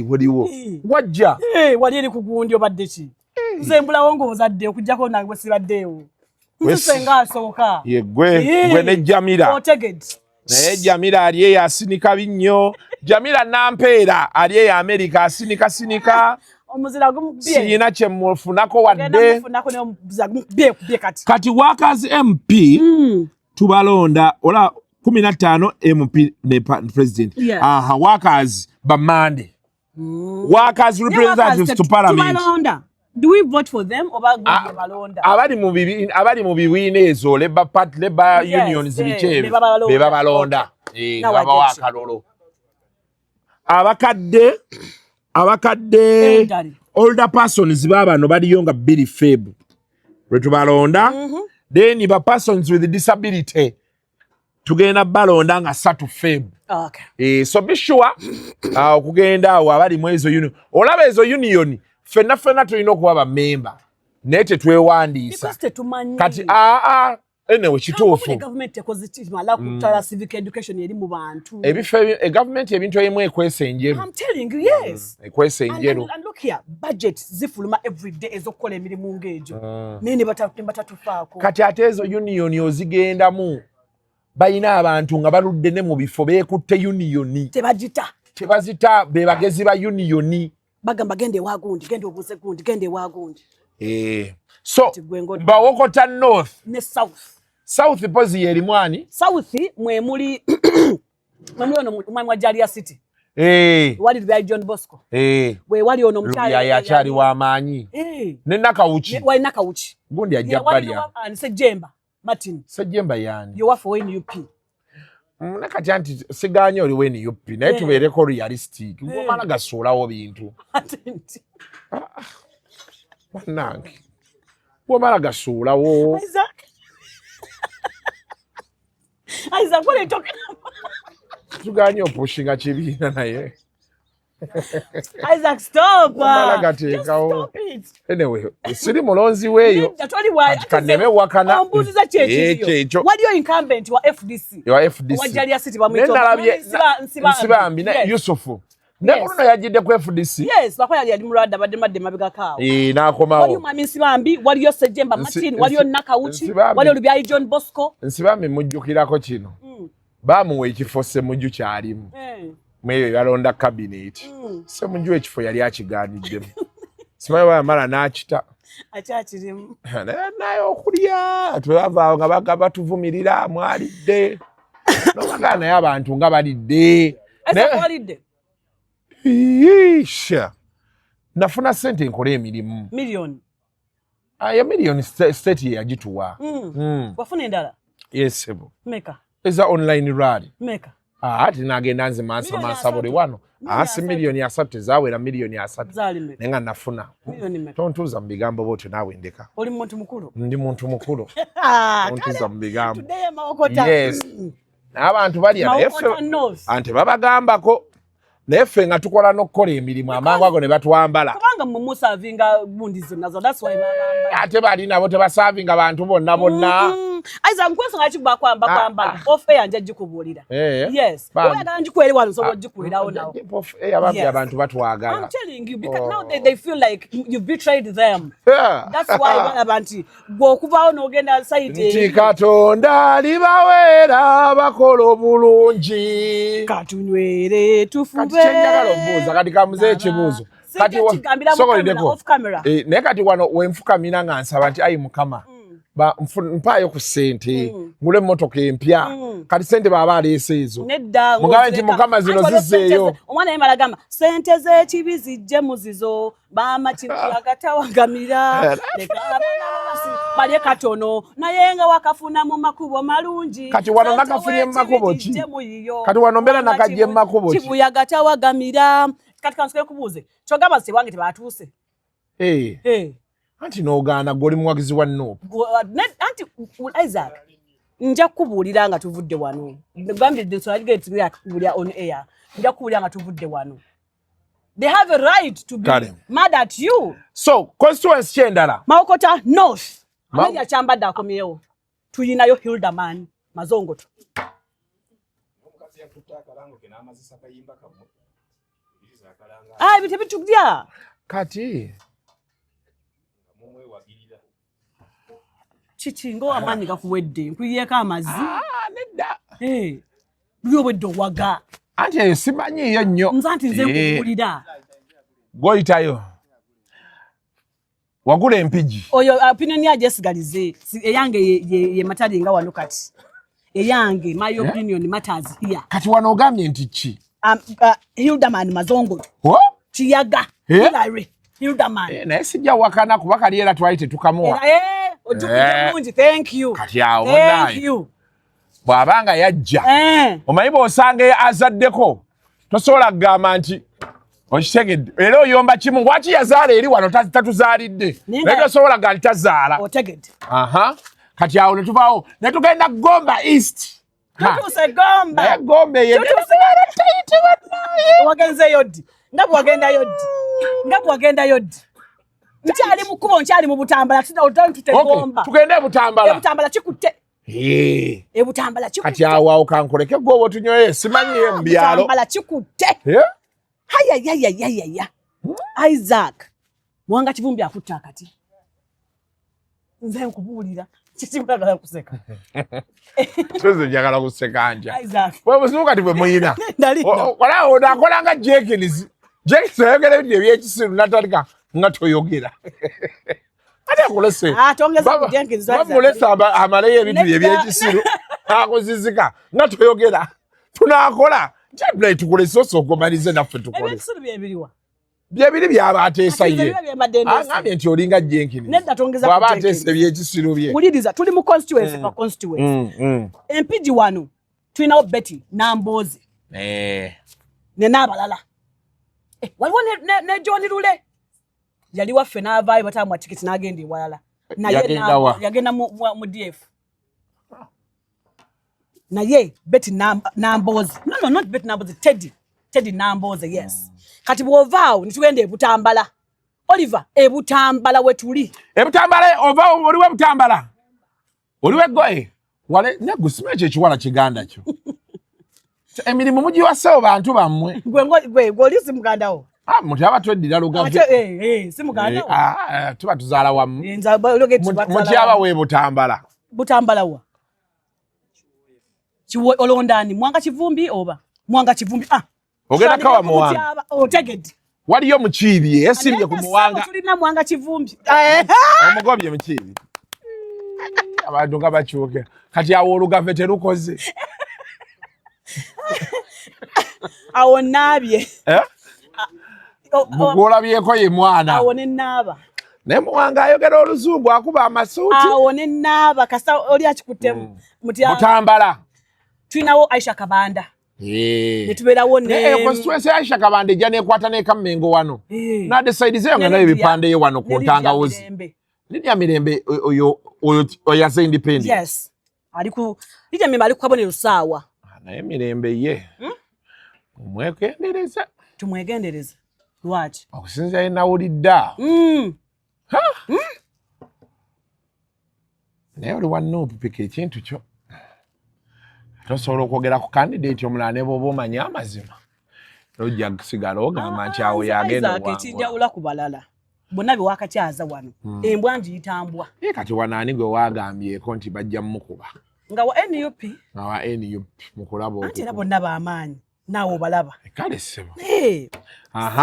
waliwo wajja wali eri ku gundi obadde ki nze mbulawo ng'ozadde okujjako nange sibaddeewo ntusenga asooka gwe ne Jamira naye Jamira ali eyo asinika binnyo Jamira nampeera ali eyo Amerika asinika omuzira gumubye siyina kye mufunako wadde kati workers MP tubalonda ola 15 MP ne president workers bamande workers representatives to parliament do we vote for them oba balonda abali mu bibiina ezo Labour unions biche beba balonda baba wakalolo abakadde older persons babano baliyo nga 2 Feb lwetubalonda then ba persons with disability tugenda balonda nga 3 Feb so be sure okugenda awo abali mu ezo union olaba ezo union fena tulina okuba bamemba naye tetwewandiisa kati anyway kituufu egavumenti ebintu ebimu ekwesa enjeru ekwesa enjeru zifuluma everyday ez'okukola emirimu ng'egyo naye ne batatufaako kati ate ezo union ozigendamu balina abantu nga baludde ne mu bifo beekutte union tebazita be bagezi ba union bagamba gende wagundi gende obuze gundi gende wagundi so bawokota north ne south pozi yeri mwani south mwe muli ono mwa Jalia City wali bya John Bosco we wali ono mchali ya chali wa amanyi ne nakawuchi wali nakawuchi gundi ajja bali ya Sejemba Martin Sejemba yani you were for UP nakati anti siganya oli weni UP naye tubeereko realistic ngomala gasulawo bintu banange ngomala gasulawo Isaac what are you talking about tuganya opushinga kibiina naye Isaac, stop. Just stop it. Anyway, siri mulonzi weyo. Kaneme wakana. Ombuziza checho. What you incumbent wa FDC? Your FDC. Wajalia city wa mwito. Nsibambi na Yusufu. Nekuno yajide ku FDC. Yes, bakoya yali mulwada badde mabiga kawo. Nakomawo. Wali mami Nsibambi, wali yo Sejemba Martin, wali yo Nakauchi, wali Olubyayi John Bosco. Nsibambi mujjukirako kino. Bamuwe ekifo Ssemujju kyalimu. Mweyo yalonda cabinet. Ssemujju ekifo yali akigaaniddemu. Simanyi bamala n'akita. Akyakirimu. Naye okulya twavaawo nga bagamba tuvumirira mwalidde. Nobagaa naye abantu nga balidde. Walidde? Isha. Nafuna sente nkole emirimu. Million. Ya million state yagituwa. Wafuna endala? Yes, sebo. Meka. Eza online rally. Meka. Ati nagenda nze mansa buli wano. Si million ya satu zawera million ya satu. Zali meka. Nenga nafuna. Million meka. Tontuza mbigambo botyo nawe ndeka. Oli muntu mukulu? Ndi muntu mukulu. Tontuza mbigambo. Today mawokota. Yes. Abantu bali ya efe. Ante babagambako. Nefe nga tukola n'okkola emirimu amangu ago ne batwambala. Kubanga mu musavinga bundi zonna zo, that's why baba. Ate bali nabo tebasavinga bantu bonna. Aiza nkweso nga kigwa kwambala. Off air nje jikubuulira. Yes. Oyagala njikuwere wano so jikuwerawo nawo. Off air ababbi abantu batwagala. I'm telling you, because now they feel like you betrayed them. That's why abantu gwokuvawo n'ogenda side. Nti Katonda alibawera bakola obulungi. Katunywere tufube. Chenjagala obuuza kati kamuze ekibuuzo. Kati off camera. Naye kati wano wenfukamira nga nsaba nti ayi Mukama mpaayo ku ssente ngule emmotoka empya kati ssente baba aleese ezo mugabe nti Mukama zino zizzeeyo. Omwana yemala gamba ssente z'ekibi zijje muzizo maama kiyagatawagamira balye katono naye nga wakafuna mu makubo malungi. Kati wano nakafunye mu makubo ki? Kati wano mbeera nakajje mu makubo ki? Kibuyagatawagamira. Kati kansike kubuuze kyogamba se wange tebatuuse. Anti n'ogaana gwe oli muwagizi wa Nuupu. Anti Isaac nja kubuulira nga tuvudde wano. Gambye so aligate kubuulira on air. Nja kubuulira nga tuvudde wano. They have a right to be mad at you. So constituency kyendala Mawokota North. Amanya kyambadde akomyewo. Tuyinayo Hildaman Mazongoto. Bitebitugya. Kati Chichingo amani gakuwedde nkuyeko amazi. Nedda. Byobedde waga. Anti simanyiyo nnyo. Nzanti nze nkuwulira. Goyitayo. Wagula empigi. Oyo opinion ya jesigalize. Eyange ye matali nga wano kati. Eyange my opinion matters here. Kati wano ogambye nti ki? Hildaman Mazongo. Chiyaga. Hilary. Hildaman. Naye sijja wakana kuba kali era twali tetukamuwa. Ojukudde mungi, thank you. Kati awo thank you. Bw'abanga yajja. Omanyi bw'osanga azaddeko. Tosobola kugamba nti okitegedde. Era oyomba kimu. Lwaki yazaala eri wano tatuzaalidde? Naye tosobola gali tazaala. Otegedde. Kati awo ne tuvaawo. Ne tugenda Gomba East. Tutuse Gomba. Naye Gomba eyo. Wagenze yoddi. Ngabu wagenda yoddi. Ngabu wagenda yoddi. Nkyali mukubo nkyali mu Butambala tutute Gomba. Tugende Butambala. Butambala kikutte. Butambala kikutte. Kati awo kankoleke gwobo tunyoye simanyiye mu byalo. Butambala kikutte. Haya. Isaac. Mwanga kivumbi akutta akati. Nze nkubuulira. Kikimulagala kuseka. Tuzo njagala kuseka nja. Isaac. Wewe musuka tibwe muyina. Wala odakola nga Jenkins. Jenkins yogera ebyo ebyekisiru natandika nga toyogera. Ate akulese. Tongeza ku Jenkins. Bamulese amaleyo ebintu ebyekisiru. Akozizika nga toyogera. Tunakola. Jabula tukulese osogomalize naffe tukole. Ebisiru byebiriwa. Byebiri by'abateesa ye. Angambye nti olinga Jenkins. Nedda tongeza ku Jenkins. Abateesa ebyekisiru bye. Muliriza tuli mu constituency pa constituency. Empiji wano tulinawo Betty Nambozi. Ne n'abalala. Waliwo ne John Lule. Yali waffe n'avaayo batamu tikiti n'agenda ewalala. Yagenda mu DF. Naye Betty Nambozi. No, not Betty Nambozi, Teddy. Teddy Namboze, yes. Kati bwovaawo nitugende Butambala. Oliver, Butambala wetuli. Butambala ova oliwe Butambala. Oliwe goe. Wale negusime ekyo ekiwala kiganda kyo. Emirimu mugiwaseewo bantu bammwe. Gwe olisi mugandawo. Muti abatweddira lugave. Si mugandawo. Tuba tuzaala wamu. Muti abawe Butambala. Butambala wa. Olondani Mwanga Kivumbi oba Mwanga Kivumbi ogenda kawa Muwanga otegedde waliyo Mukiibi yesimbye ku Muwanga tulina Mwanga Kivumbi omugobye Mukiibi abantu nga bakyuke kati awo olugave terukoze awo nabye mugolabyeko ye mwana awo ne naba ne Muwanga ayogera oluzungu akuba amasuuti awo ne naba kasa oli akikuttemu Butambala Twinawo Aisha Kabanda. Netuberawo ne constituency Aisha Kabanda ejja nekwata ne Kamengo wano. Na decide zeyo nga nayo bipande ye wano ku Ntangawuzi. Lydia Mirembe oyo za independent. Yes. Lydia Mirembe ali kwabone Lusawa. Naye Mirembe ye. Mwekendereza. Tumwegendereza. Lwaki? Okusinza ye nawulidda. Naye oli wano opipika ekintu kyo. Tosobola okwogera ku candidate omulala ne bw'oba omanya amazima. Ojja kusigala ogamba nti awo yagenda wangu. Ekinjawula ku balala. Bonna be wakatyaza wano. Embwa ngiyitambwa. Kati wanaani gwe waagambyeko nti bajja mmukuba. Nga wa NUP. Nga wa NUP mukulaba okwo. Anti era bonna b'amaanyi. Naawe obalaba. Kale ssebo.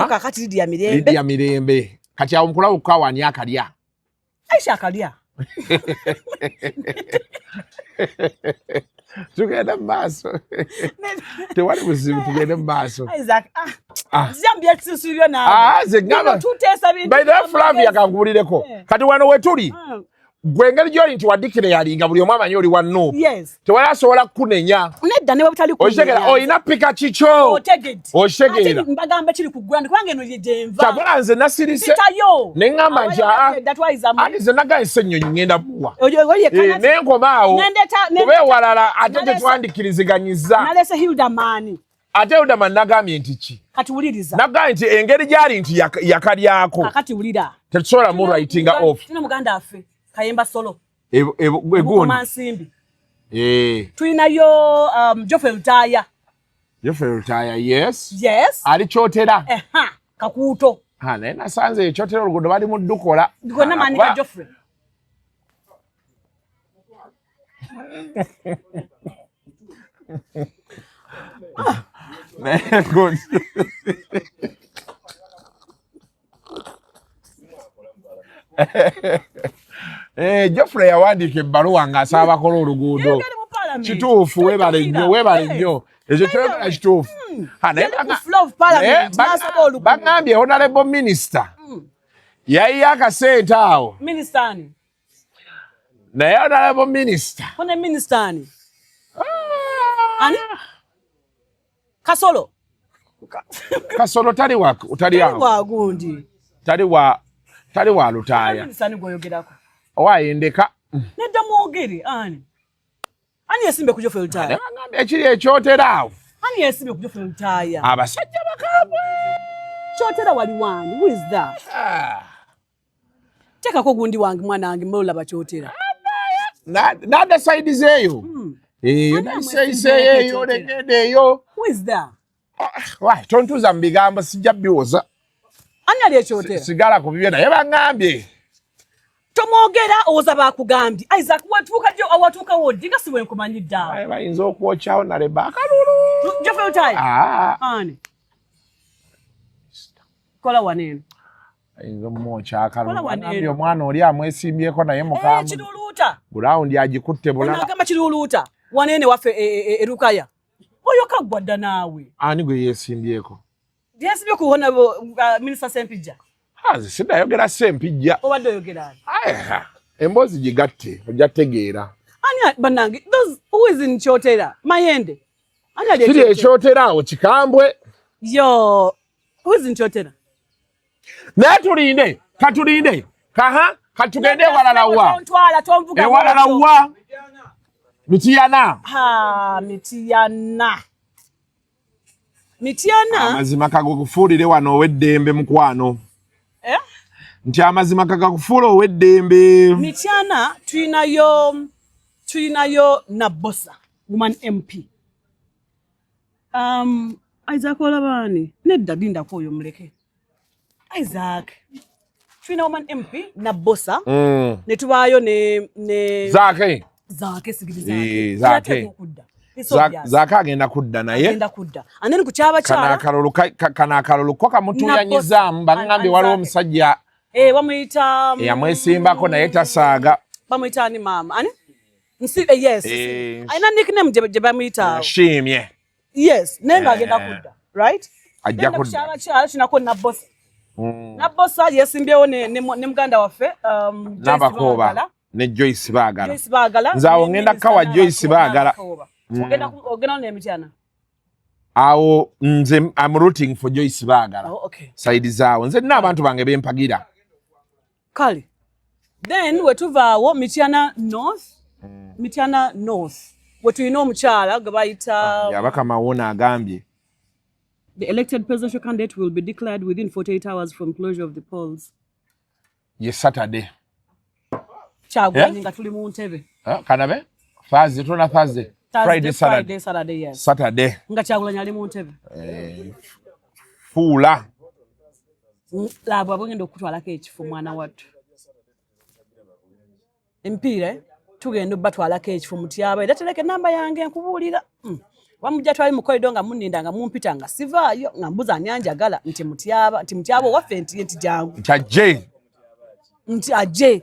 Fuka kati Lydia Mirembe. Lydia Mirembe. Kati awo mukulaba okukawaani akalya. Aisha akalya. Tugenda maaso. Tewali buzibu tugende maaso. Isaac, Zambia tsusuyo na. Ze ngaba. Tutesa bintu. By the Flavia kangulireko. Kati wano wetuli. Gwengeri gyoli nti wadikire yalinga buli omwama nyoli wano. Yes. Tewali asobola kunenya. Nedda ne butali ku. Oshegera oyina pika kicho. Otegedde. Oshegera. Ati mbagamba kiri ku grand kwange no ye denva. Tabula nze nasirise. Sitayo. Nengamba nja. Ati ze naga ensenyo ngenda buwa. Nenkoma kube walala ate tetwandikirizganyiza. Nalese Hilda Mani. Ate Hilda Mani nagambye nti ki? Kati wuliriza. Nagambye nti engeri gyali nti yakalyako. Kakati wulira. Tetusobola mu writing off. Tuna muganda afe. Kayemba solo. Egundi. Mansimbi. Tuinayo Jofe Lutaya. Jofe Lutaya, yes. Yes. Ali chotera. Kakuto. Naye nasanze chotera oluguudo bali mu ddukola. Gonna manika Jofe. Good. Geoffrey yawandiika ebbaluwa ng'asaba akola oluguudo. Kituufu webale nnyo. Ekyo kyogera kituufu. Bagambye Honorable Minister yayiye akasente awo. Ministani. Naye Honorable Minister. Hone Ministani. Ani? Kasolo. Kasolo tali awo. Tali wa gundi. Tali wa Lutaya. Ministani goyogerako. Owayendeka. Nedda mwogeri ani. Ani yesimbe ku Jofe Lutaya. Bagambye ekiri ekyotera awo. Ani yesimbe ku Jofe Lutaya. Abasajja bakambwe. Kyotera wali wani. Who is that? Tekako gundi wange mwana wange mulaba kyotera. Nada side zeyo. Eyo eyo. Who is that? Tontuza mu bigambo sijja biwoza. Ani ali ekyotera? Sigala ku bibye naye bangambye. Tomwogera oza bakugambye. Isaac watuuka wodinga siwe nkumanyi dda. Bayinza okwokyawo naleba akalulu. Jofe Lutaya. Ani. Kola waneno. Bayinza omwokya akalulu. Bangambye omwana oli amwesimbyeko naye mukambwe. Kiruluuta. Gulawundi agikutte bulala. Nagamba kiruluuta. Wanene waffe erukaya. Oyo kaggwadda naawe. Ani gwe yeesimbyeko? Yeesimbye ku Honorable Minister Sempijja. Sidayogera Sempijja. Obadde oyogera ani? Emboozi gigatte ojja tegeera. Ani bannange, who is in Kyotera? Mayende. Ani ali kiri ekyotera awo Kikambwe. Yo, who is in Kyotera? Naye tulinde, katulinde. Katugende ewalala wa. Ewalala wa. Mitiyana. Mitiyana. Mityana amazima kagukufuulire wano ow'eddembe mukwano nti amazima kagakufuula ow'eddembe. Mityana tulinayo Nabosa woman MP. Isaac olabani nedda lindako oyo muleke Isaac tulina woman MP Nabosa ne tubaayo ne Zaake sigiri Zaake agenda kudda naye agenda kudda anene ku kyabakyala kana akalulu ko kamutuyanyizaamu bagambye waliwo omusajja bamuyita yamwesimbako naye tasaaga bamuyita ani maama ani yes ayina nickname gye bamuyita Shimye yes nenga agenda kudda right ajja kudda kyabakyala tunako Nabosa Nabosa yesimbyewo ne muganda waffe Nabakoba ne Joyce Baagala nzaawo ngenda kawa Joyce Baagala ogenda n'emityana awo nze I'm rooting for Joyce Baagala side zaawo nze nina abantu bange bempagira kale then wetuvaawo Mityana North wetulina omukyala gwe bayita yabaka Mawona agambye the elected presidential candidate will be declared within 48 hours from closure of the polls. Yes, Saturday. Chagwanyi nga tuli mu ntebe. Kanabe? Thursday, tuna Thursday. Friday, Saturday, yes. Saturday. Nga Chagwanyi ali mu ntebe. Fuula. Labo abagenda okutwalako ekifo mwana wattu. Empire tugenda batwalako ekifo Mutyaba era tereke namba yange nkubuulira. Wamujja twali mukoido nga muninda nga mumpita nga sivaayo nga mbuza anyanjagala nti Mutyaba waffe nti jangu. Nti ajje.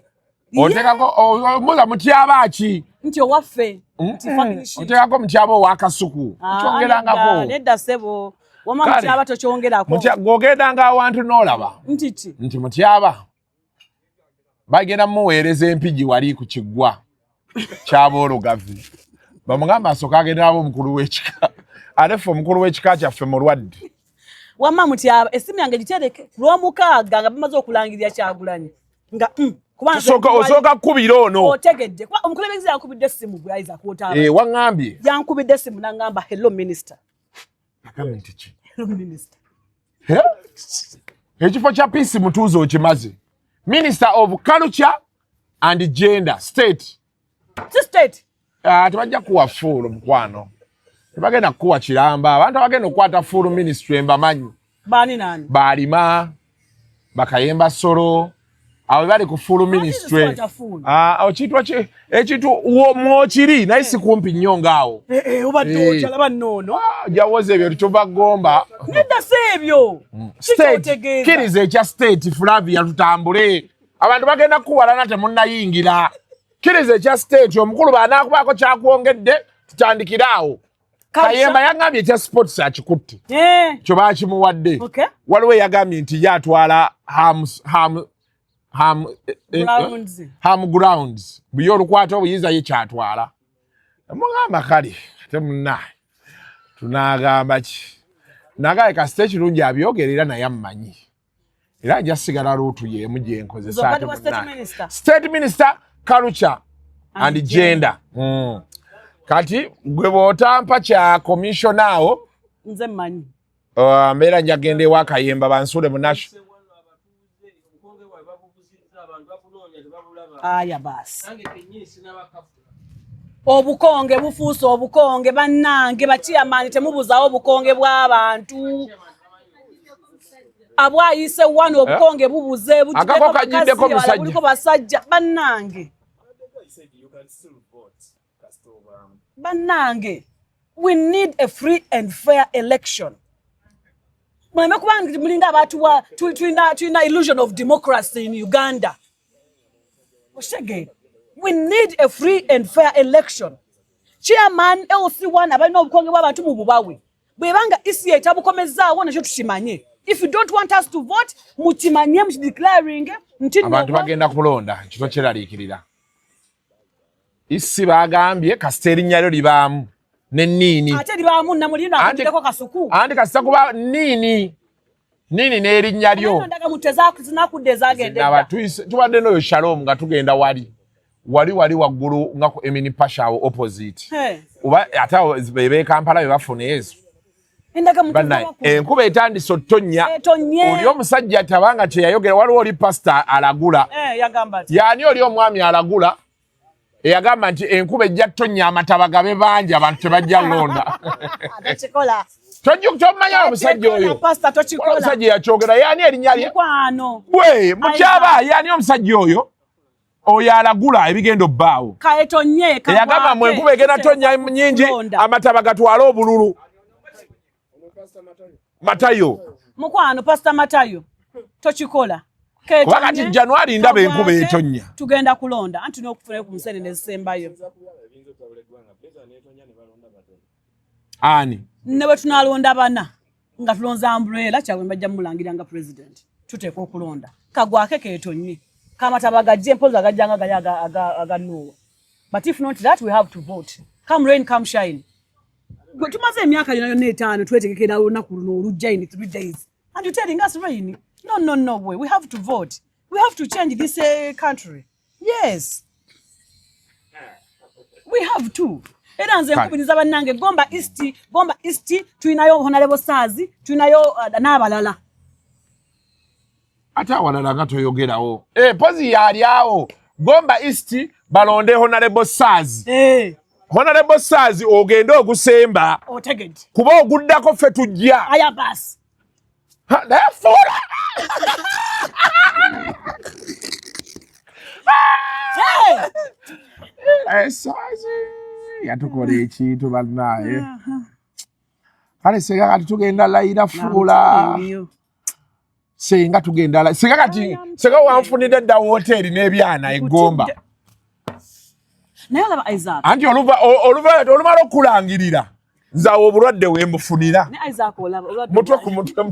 Otekako muza Mutyaba ki? Nti owaffe. Nti fucking shit. Otekako Mutyaba wa Kasuku. Kyongerangako. Nedda sebo. Wama Mutyaba tokyongerako. Gogendanga awantu n'olaba. Nti ki? Nti Mutyaba bagenda muweereza empigi wali ku kiggwa ky'aboolugave. Bamugamba asooka agenda abo omukulu w'ekika. Ate ffe omukulu w'ekika kyaffe mulwadde. Wamma Mutyaba essimu yange gitereke lw'omukaaga nga bamaze okulangirira Kyagulanyi. Nga osooka kkubira ono. Otegedde. Kuba omukulembeze yankubidde essimu gwe Isaac Wotaba. Waŋŋambye. Yankubidde essimu n'aŋŋamba hello minister. Agambye nti ki? Hello minister. Ekifo kya peace mutuuze okimaze. Minister of Culture and Gender, State. State. Tebajja kuwa fuulu mukwano. Tebagenda kuwa kiramba. Abantu abagenda okukwata fuulu ministry mbamanyi. Baani nani? Baalima, Bakayemba Solo, abo bali ku fuulu ministry. Okiyitwa ki? Ekintu mwokiri naye si kumpi nnyo ngaawo. Obadde okyalaba nnono. Jawoze ebyo tuva gomba. Nedda si ebyo. State, kkiriza ekya state Flavia tutambule. Abantu bagenda kuwalana temunnayingira. Kkiriza ekya state omukulu baanaakubaako kyakwongedde tutandikiraawo. Kayemba yagambye ekya sports akikutte. Kyo baakimuwadde. Waliwo yagambye nti ye atwala ham grounds. Buye olukwata obuyiza ye kyatwala. Mugamba kale ate munnaye. Tunaagamba ki? Nagaye kasite kirungi abyogerera naye ammanyi. Era ajja sigala luutu y'emu gye nkozesa. State Minister, Culture and Gender. Kati gwe bw'otampa kya commissioner awo. Nze mmanyi. Mbeera njagenda ewa Kayemba bansuule mu national. Aya basi. Obukonge bufuuse obukonge bannange bachairman temubuzawo obukonge bw'abantu. Abwayise wano obukonge bubuze buliko basajja bannange. Bannange, we need a free and fair election. Mweme kubanga mulinda abantu tulina illusion of democracy in Uganda. Oshege. We need a free and fair election. Chairman LC1 abalina obukonge bw'abantu mu bubawe. Bwebanga ECA tabukomezaawo nakyo tukimanye. If you don't want us to vote, mukimanye mukideclaring ntino. Abantu bagenda kulonda kito kyeraliikirira. Isi bagambye kasita erinnya lyo libaamu ne Nini. Ate libaamu namulina akateko Kasuku. Andi kasita kuba Nini n'erinnya lyo. Ndaga mutezaako zinakudde ezagende. Tubadde n'oyo Shalom nga tugenda wali waggulu nga ku Emini Pasha opposite. Oba ate bebe Kampala bye bafuna ezo. enkuba etandise ottonya oli omusajja tabanga kyeyayogera waliwo oli pasita alagula yaani oli omwami alagula eyagamba nti enkuba ejja ttonya amataba gabe bangi abantu tebajja londa tomanya omusajja oyo omusajja yakyogera yaani erinnya lye bwe mukyaba yaani omusajja oyo alagula ebigendo bbaawo eyagamba mu enkuba egenda ttonya nyingi amataba gatwale obululu Matayo. Mukwano Pastor Matayo. Tochikola. Wakati Januari ndaba enkuba etonnya. Tugenda kulonda. Anti n'okufuna ku musene ne Sembayo. Ani. Ne bwe tunalonda bana. Nga tulonza umbrella kyabwe mbajja mulangira nga president. Tuteeka okulonda. Kagwake ketonnye. Kama tabagajje mpoza gajjanga gali aganuwa. But if not that we have to vote. Come rain come shine. Tumaze emyaka lino yonna etaano twetegekera olunaku luno olujja in 3 days. And you're telling us rain? No way. We have to vote. We have to change this country. Yes. We have to. Era nze nkubiriza bannange Gomba East tuinayo honorable Sazi, tuinayo n'abalala. Ate awalala nga toyogerawo. Pozi yali awo. Gomba East balonde honorable Sazi. Honorable Sazi ogenda ogusemba. Otegedde. Kuba oguddako ffe tujja. Aya basi. Nafuula. Sazi yatukola ekintu bannaye. Kale senga kati tugenda layira fuula. Senga tugenda senga kati senga wanfunidde dda hoteri n'ebyana eggomba. Naye olaba Isaac. Anti olumala okulangirira nzaawo obulwadde wembufunira. Ne Isaac olaba mutwe ku mutwe.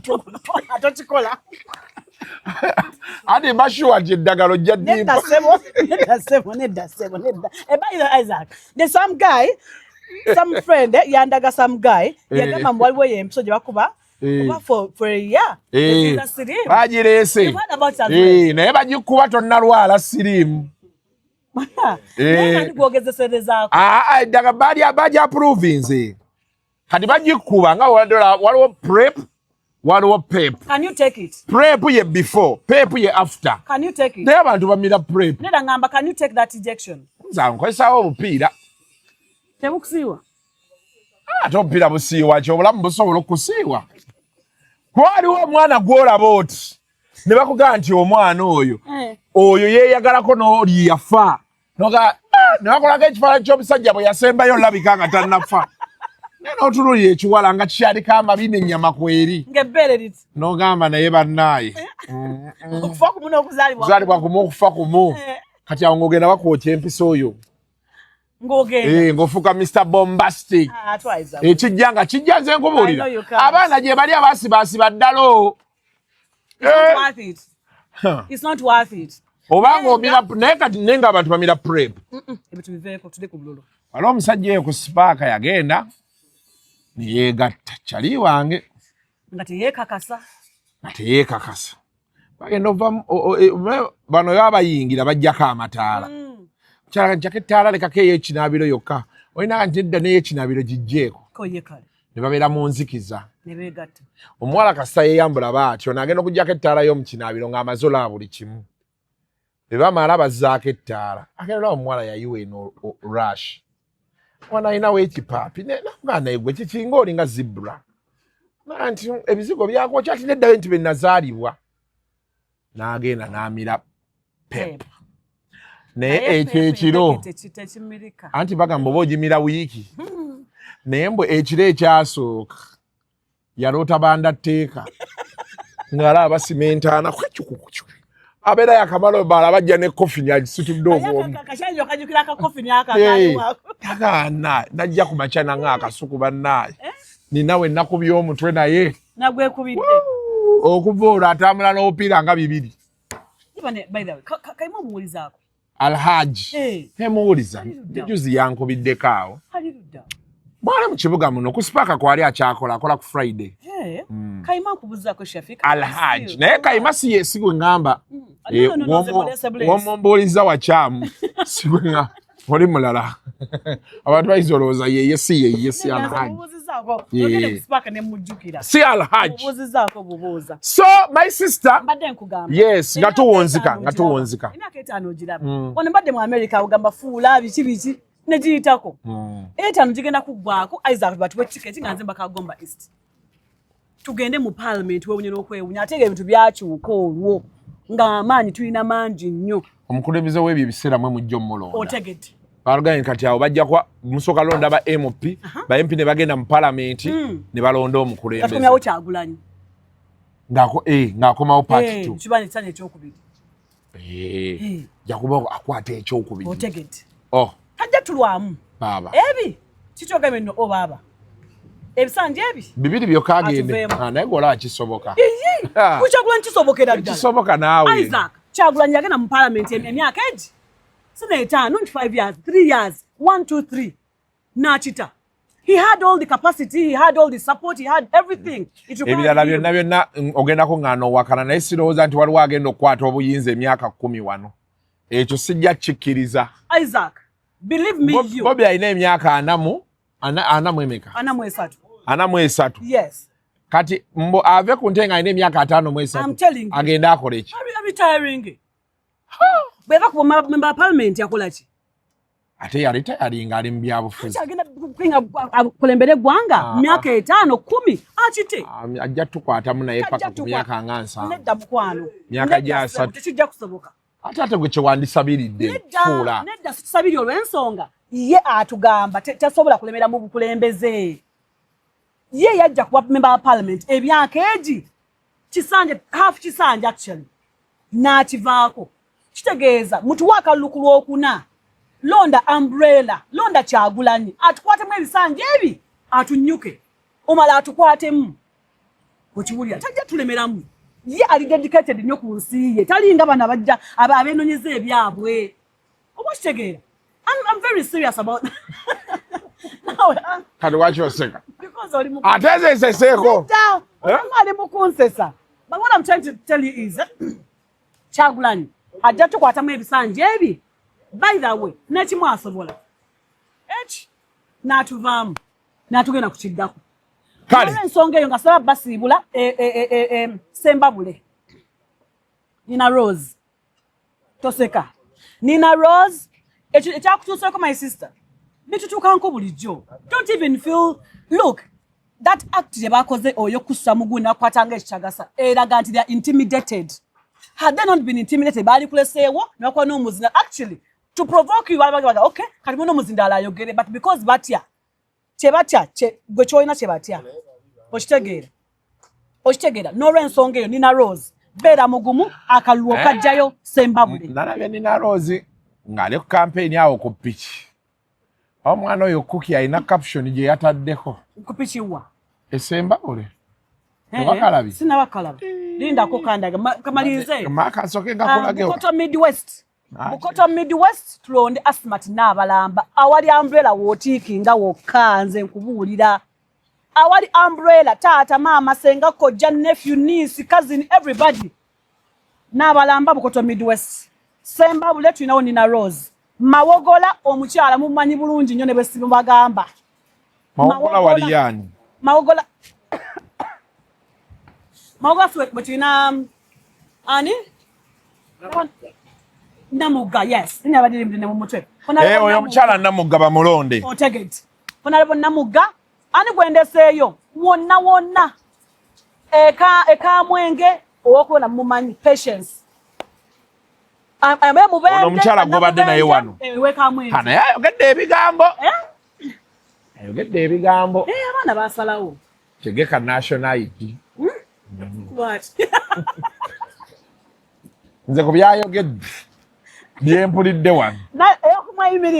Atokikola. Adi mashuwa jeddagalo jaddiba. Nedda sebo. By the Isaac, there's some guy, some friend, yandaga some guy, yagamba mwaliwo yempiso gye bakuba for a year. Bagirese. Naye bagikuba tonnalwala sirimu. Daga badi approve nze. Kati bagikuba nga waliwo prep, waliwo pep. Can you take it? Prep ye before, pep ye after. Can you take it? Naye abantu bamira prep. Neda ngamba, can you take that injection? Nkozesa obupiira. Tebukusiiwa. Ate obupiira busiiwa ki obulamu busobola okusiiwa. Waliwo omwana gw'olaba oti ne bakugamba nti omwana oyo yeeyagalako n'oli yafa. Noga ne bakolako ekifaananyi ky'omusajja bwe yasembayo olabika nga tannafa. N'otunulira ekiwala nga kyaliko amabi n'ennyama kweri. Ng'ebbeere liti. N'ogamba naye bannaaye. Okufa kumu n'okuzaalibwa. Kuzaalibwa kumu okufa kumu. Kati awo ng'ogenda bakwokya empisa oyo. Ng'ogenda. Ng'ofuuka Mr. Bombastic. Ekijja nga kijja nze nkubuulira. Abaana gye bali abaasibaasiba ddalo. It's not worth it. Obanga omira naye kati nenga abantu bamira prep. Ebintu biveeko tudde ku bululu. Waliwo omusajja eyo ku sipaaka yagenda neyeegatta kyali wange. Nga teyeekakasa. Bagenda ova bano yabayingira bajjako amataala. Kyala njako ettaala lekako ey'ekinaabiro yokka. Olina nti edda n'ey'ekinaabiro gijjeeko. Koye kale. Ne babeera mu nzikiza. Ne beegatta. Omuwala kasita yeeyambula bw'atyo n'agenda okugyako ettaala y'omu kinaabiro ng'amaze olaba buli kimu. Bwe bamala bazzaako ettaala. Agenda omuwala yayiwa eno rush. Mwana alinawo ekipaapi n'omwana egwe kikinga olinga zibula. Nti ebizigo byakwokya ati neddayo nti be nazaalibwa. N'agenda n'amira pep. Naye ekyo ekiro anti bagamba oba ogimira wiiki. Naye mbwe ekiro ekyasooka yaloota bandatteeka ng'alaba basimentaana kwekyukukukyuk. Abeera yakamala bala bajja ne kofi agisitudde obwomu. Tagaana najja ku makyana ng'akasuku bannaaye. Ninawe ennaku by'omutwe naye. Nagwekubidde. Okuva olwo atambula n'obupiira nga 2. By the way, kaimu omuwulizaako. Alhaji. Muwuliza. Juzi yankubiddeko awo. Bwali mu kibuga muno ku sipaaka kwali akyakola akola ku Friday. Kaimu nkubuuzaako Shafika. Alhaji. Naye Kayima si yesigwe ngamba. Womumbuuliza wakyamu. Sigwe nga oli mulala. Abantu bayinza olowooza yeye si Alhaji. Sako, ogende kusipaka ne mujjukira. Si Alhaj. Bubuzizaako bubuuza. So my sister. Mbadde nkugamba. Yes, ngatuwonzika. Emyaka 5 ogiraba. Ono mbadde mu America ugamba fuula biki ne giyitako. 5 gigenda kuggwaako Isaac batuwe ticket nga nze bakagomba East. Tugende mu parliament wewunye n'okwewunya ate ebintu byakyuka olwo nga amaanyi tulina mangi nnyo. Omukulembeze w'ebyo ebiseera mwe mujja omulonda. Otegete. Baluganye kati awo bajja kwa musooka londa ba MP, ba MP ne bagenda mu parliament ne balonda omukulembeze. Katukomyawo Kyagulanyi. Ng'akomawo part 2. Kibanja kyane ekyokubiri. Jakuba akwata ekyokubiri. Otegete. Tajja tulwamu. Baba. Ebi kityogamye nno baba. Ebisanje ebi. Bibiri byokka agende. Naye gola kisoboka. Kyagulanyi kisobokera ddala. Kisoboka naawe. Isaac, Kyagulanyi yagenda mu parliament emyaka egi. Sina 5, not 5 years, 3 years, 1, 2, 3. Nachita. He had all the capacity, he had all the support, he had everything. Ebirala byonna ogendako ng'ano wakana naye sirowooza nti waliwo agenda okukwata obuyinza emyaka 10 wano. Ekyo sijja kikkiriza. Isaac, believe me you. Bobby alina emyaka 4 emeka? 43. Yes. Kati mbo ave ku ntenga alina emyaka 5 I'm telling you. Agenda akole eki? I'm retiring. Bweba ku member parliament yakola ki? Ate yaritayalinga ali mu byabufuzi. Agenda kulembere gwanga myaka 5, 10 akite. Ajja tukwatamu naye paka ku myaka nga 7. Nedda mukwano. Myaka gya 3. Tekijja kusoboka. Ate gwe kyewandisabiridde fuula. Nedda situsabiri olw'ensonga ye atugamba tasobola kulemera mu bukulembeze. Ye yajja kuba member of parliament emyaka egi half kisanja actually n'akivaako. Kitegeeza mutuwa akalulu ku Lwokuna, londa umbrella, londa Kyagulanyi, atukwatemu ebisanja ebi atunyuke, omala atukwatemu. Okiwulira tajja tulemeramu. Ye ali dedicated nnyo ku nsi ye, talinga bana bajja abeenonyeza ebyabwe. Oba kitegeera? I'm very serious about Kati lwaki oseka? Because oli mu ateezeseseeko. Ali mu kunsesa. But what I'm trying to tell you is Kyagulanyi ajja tukwatamu ebisanja ebi. By the way, nekimu asobola. N'atuvaamu. N'atugenda ku kiddako. Kale. Ensonga eyo nga saba basiibula Sembabule. Nina Rose. Toseka. Nina Rose. Ekyakutuuseeko my sister. Bitutuukanko bulijjo. Don't even feel, look, that act gye bakoze oyo kussa muguni nakwatanga ekikyagasa eraga nti they are intimidated. Had they not been intimidated, bali kuleseewo n'akuba n'omuzinda. Actually, to provoke you, okay, kati muno omuzinda alayogere, but because batya, gwe kyolina kye batya. Okitegeera. N'olw'ensonga eyo Nina Rose, beera mugumu akalulu okajjayo Sembabule. Nalabye Nina Rose ng'ali ku campaign awo ku piki. Omwana oyo Cookie alina caption gye yataddeko. Ku piki wa? Sembabule. Tebakalabi? Sinabakalabi. Lindako kandaga kamalize. Makasoke ngakulage. Bukoto Midwest tulonde Asmat n'abalamba. Awali umbrella wootiikinga wokka nze nkubuulira. Awali umbrella taata mama senga kojja nephew niece cousin everybody. N'abalamba Bukoto Midwest. Sembabule tulinawo Nina Rose. Mawogola omukyala mumanyi bulungi nnyo ne besibu bagamba. Mawogola wali yani? Mawogola between ani? Namuga, yes. Oyo omukyala Namuga bamulonde. Otegete. Honorable Namuga ani gwendeseeyo wonna. Eka mwenge owokubona mumanyi patience. Ono omukyala gwobadde naye wano. Naye ayogedde ebigambo. Abaana basalawo. Tegeka national ID. What? Nze ku byayogedde byempulidde wano.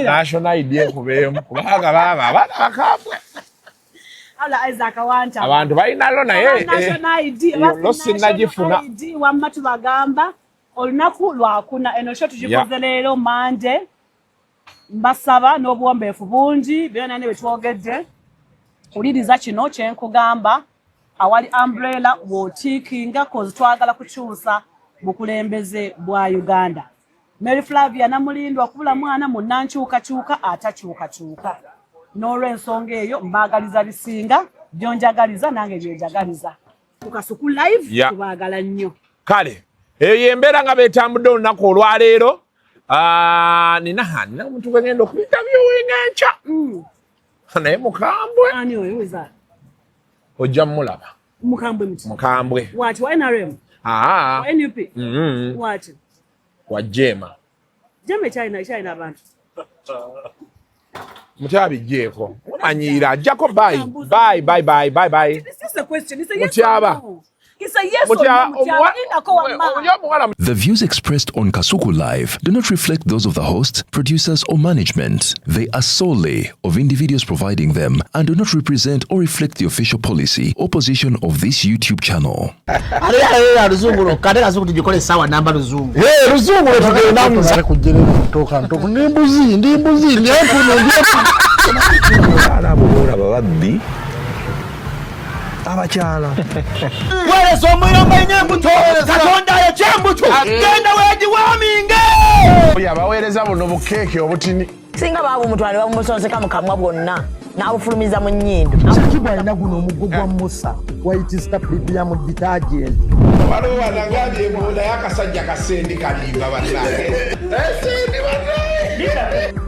National ID ekubeemu kubanga baba abaana bakambwe. Isaac Awanta. Abantu balinalo naye. National ID. Lo sinnagifuna. Wamma tubagamba olunaku lwakuna eno sho tugikoze leero Monday. Mbasaba n'obuwombeefu bungi byonna ne betwogedde. Uliriza kino kyenkugamba. Awali umbrella wootiikinga kozi twagala kukyusa bukulembeze bwa Uganda. Mary Flavia namulindwa okubula mwana munnankyukakyuka atakyukakyuka. n'olw'ensonga eyo mbaagaliza bisinga byonjagaliza nange byenjagaliza ku Kasuku Live tubaagala nnyo. Kale eyo yembeera nga beetambudde olunaku olwaleero. Nina omuntu gwe ngenda okuyintabyuwa ng'enkya naye mukambwe ani oyo weza ojja mmulaba mukambwe wati wa NRM wa NUP wati wa Jema China abantu mutyabijjeeko mumanyiira ajjako bye. This is a question. It's a yes Mutyaba. or no. It's a yes or no. The views expressed on Kasuku Live do not reflect those of the host, producers, or management. They are solely of individuals providing them and do not represent or reflect the official policy or position of this YouTube channel. Abakyala weereza omuyomba enyembuto Katonda yekyembuto genda weegiwaaminge yabaweereza buno bukeeke obutini singa baaba omutwale bamusonseka mu kamwa bwonna n'abufulumiza mu nnyindo kibwa alina guno omuggo gwa musa wayitista Flavia mu detergent waliwo banagambye embuula y'akasajja kasendi kalimba bannange esendi bannange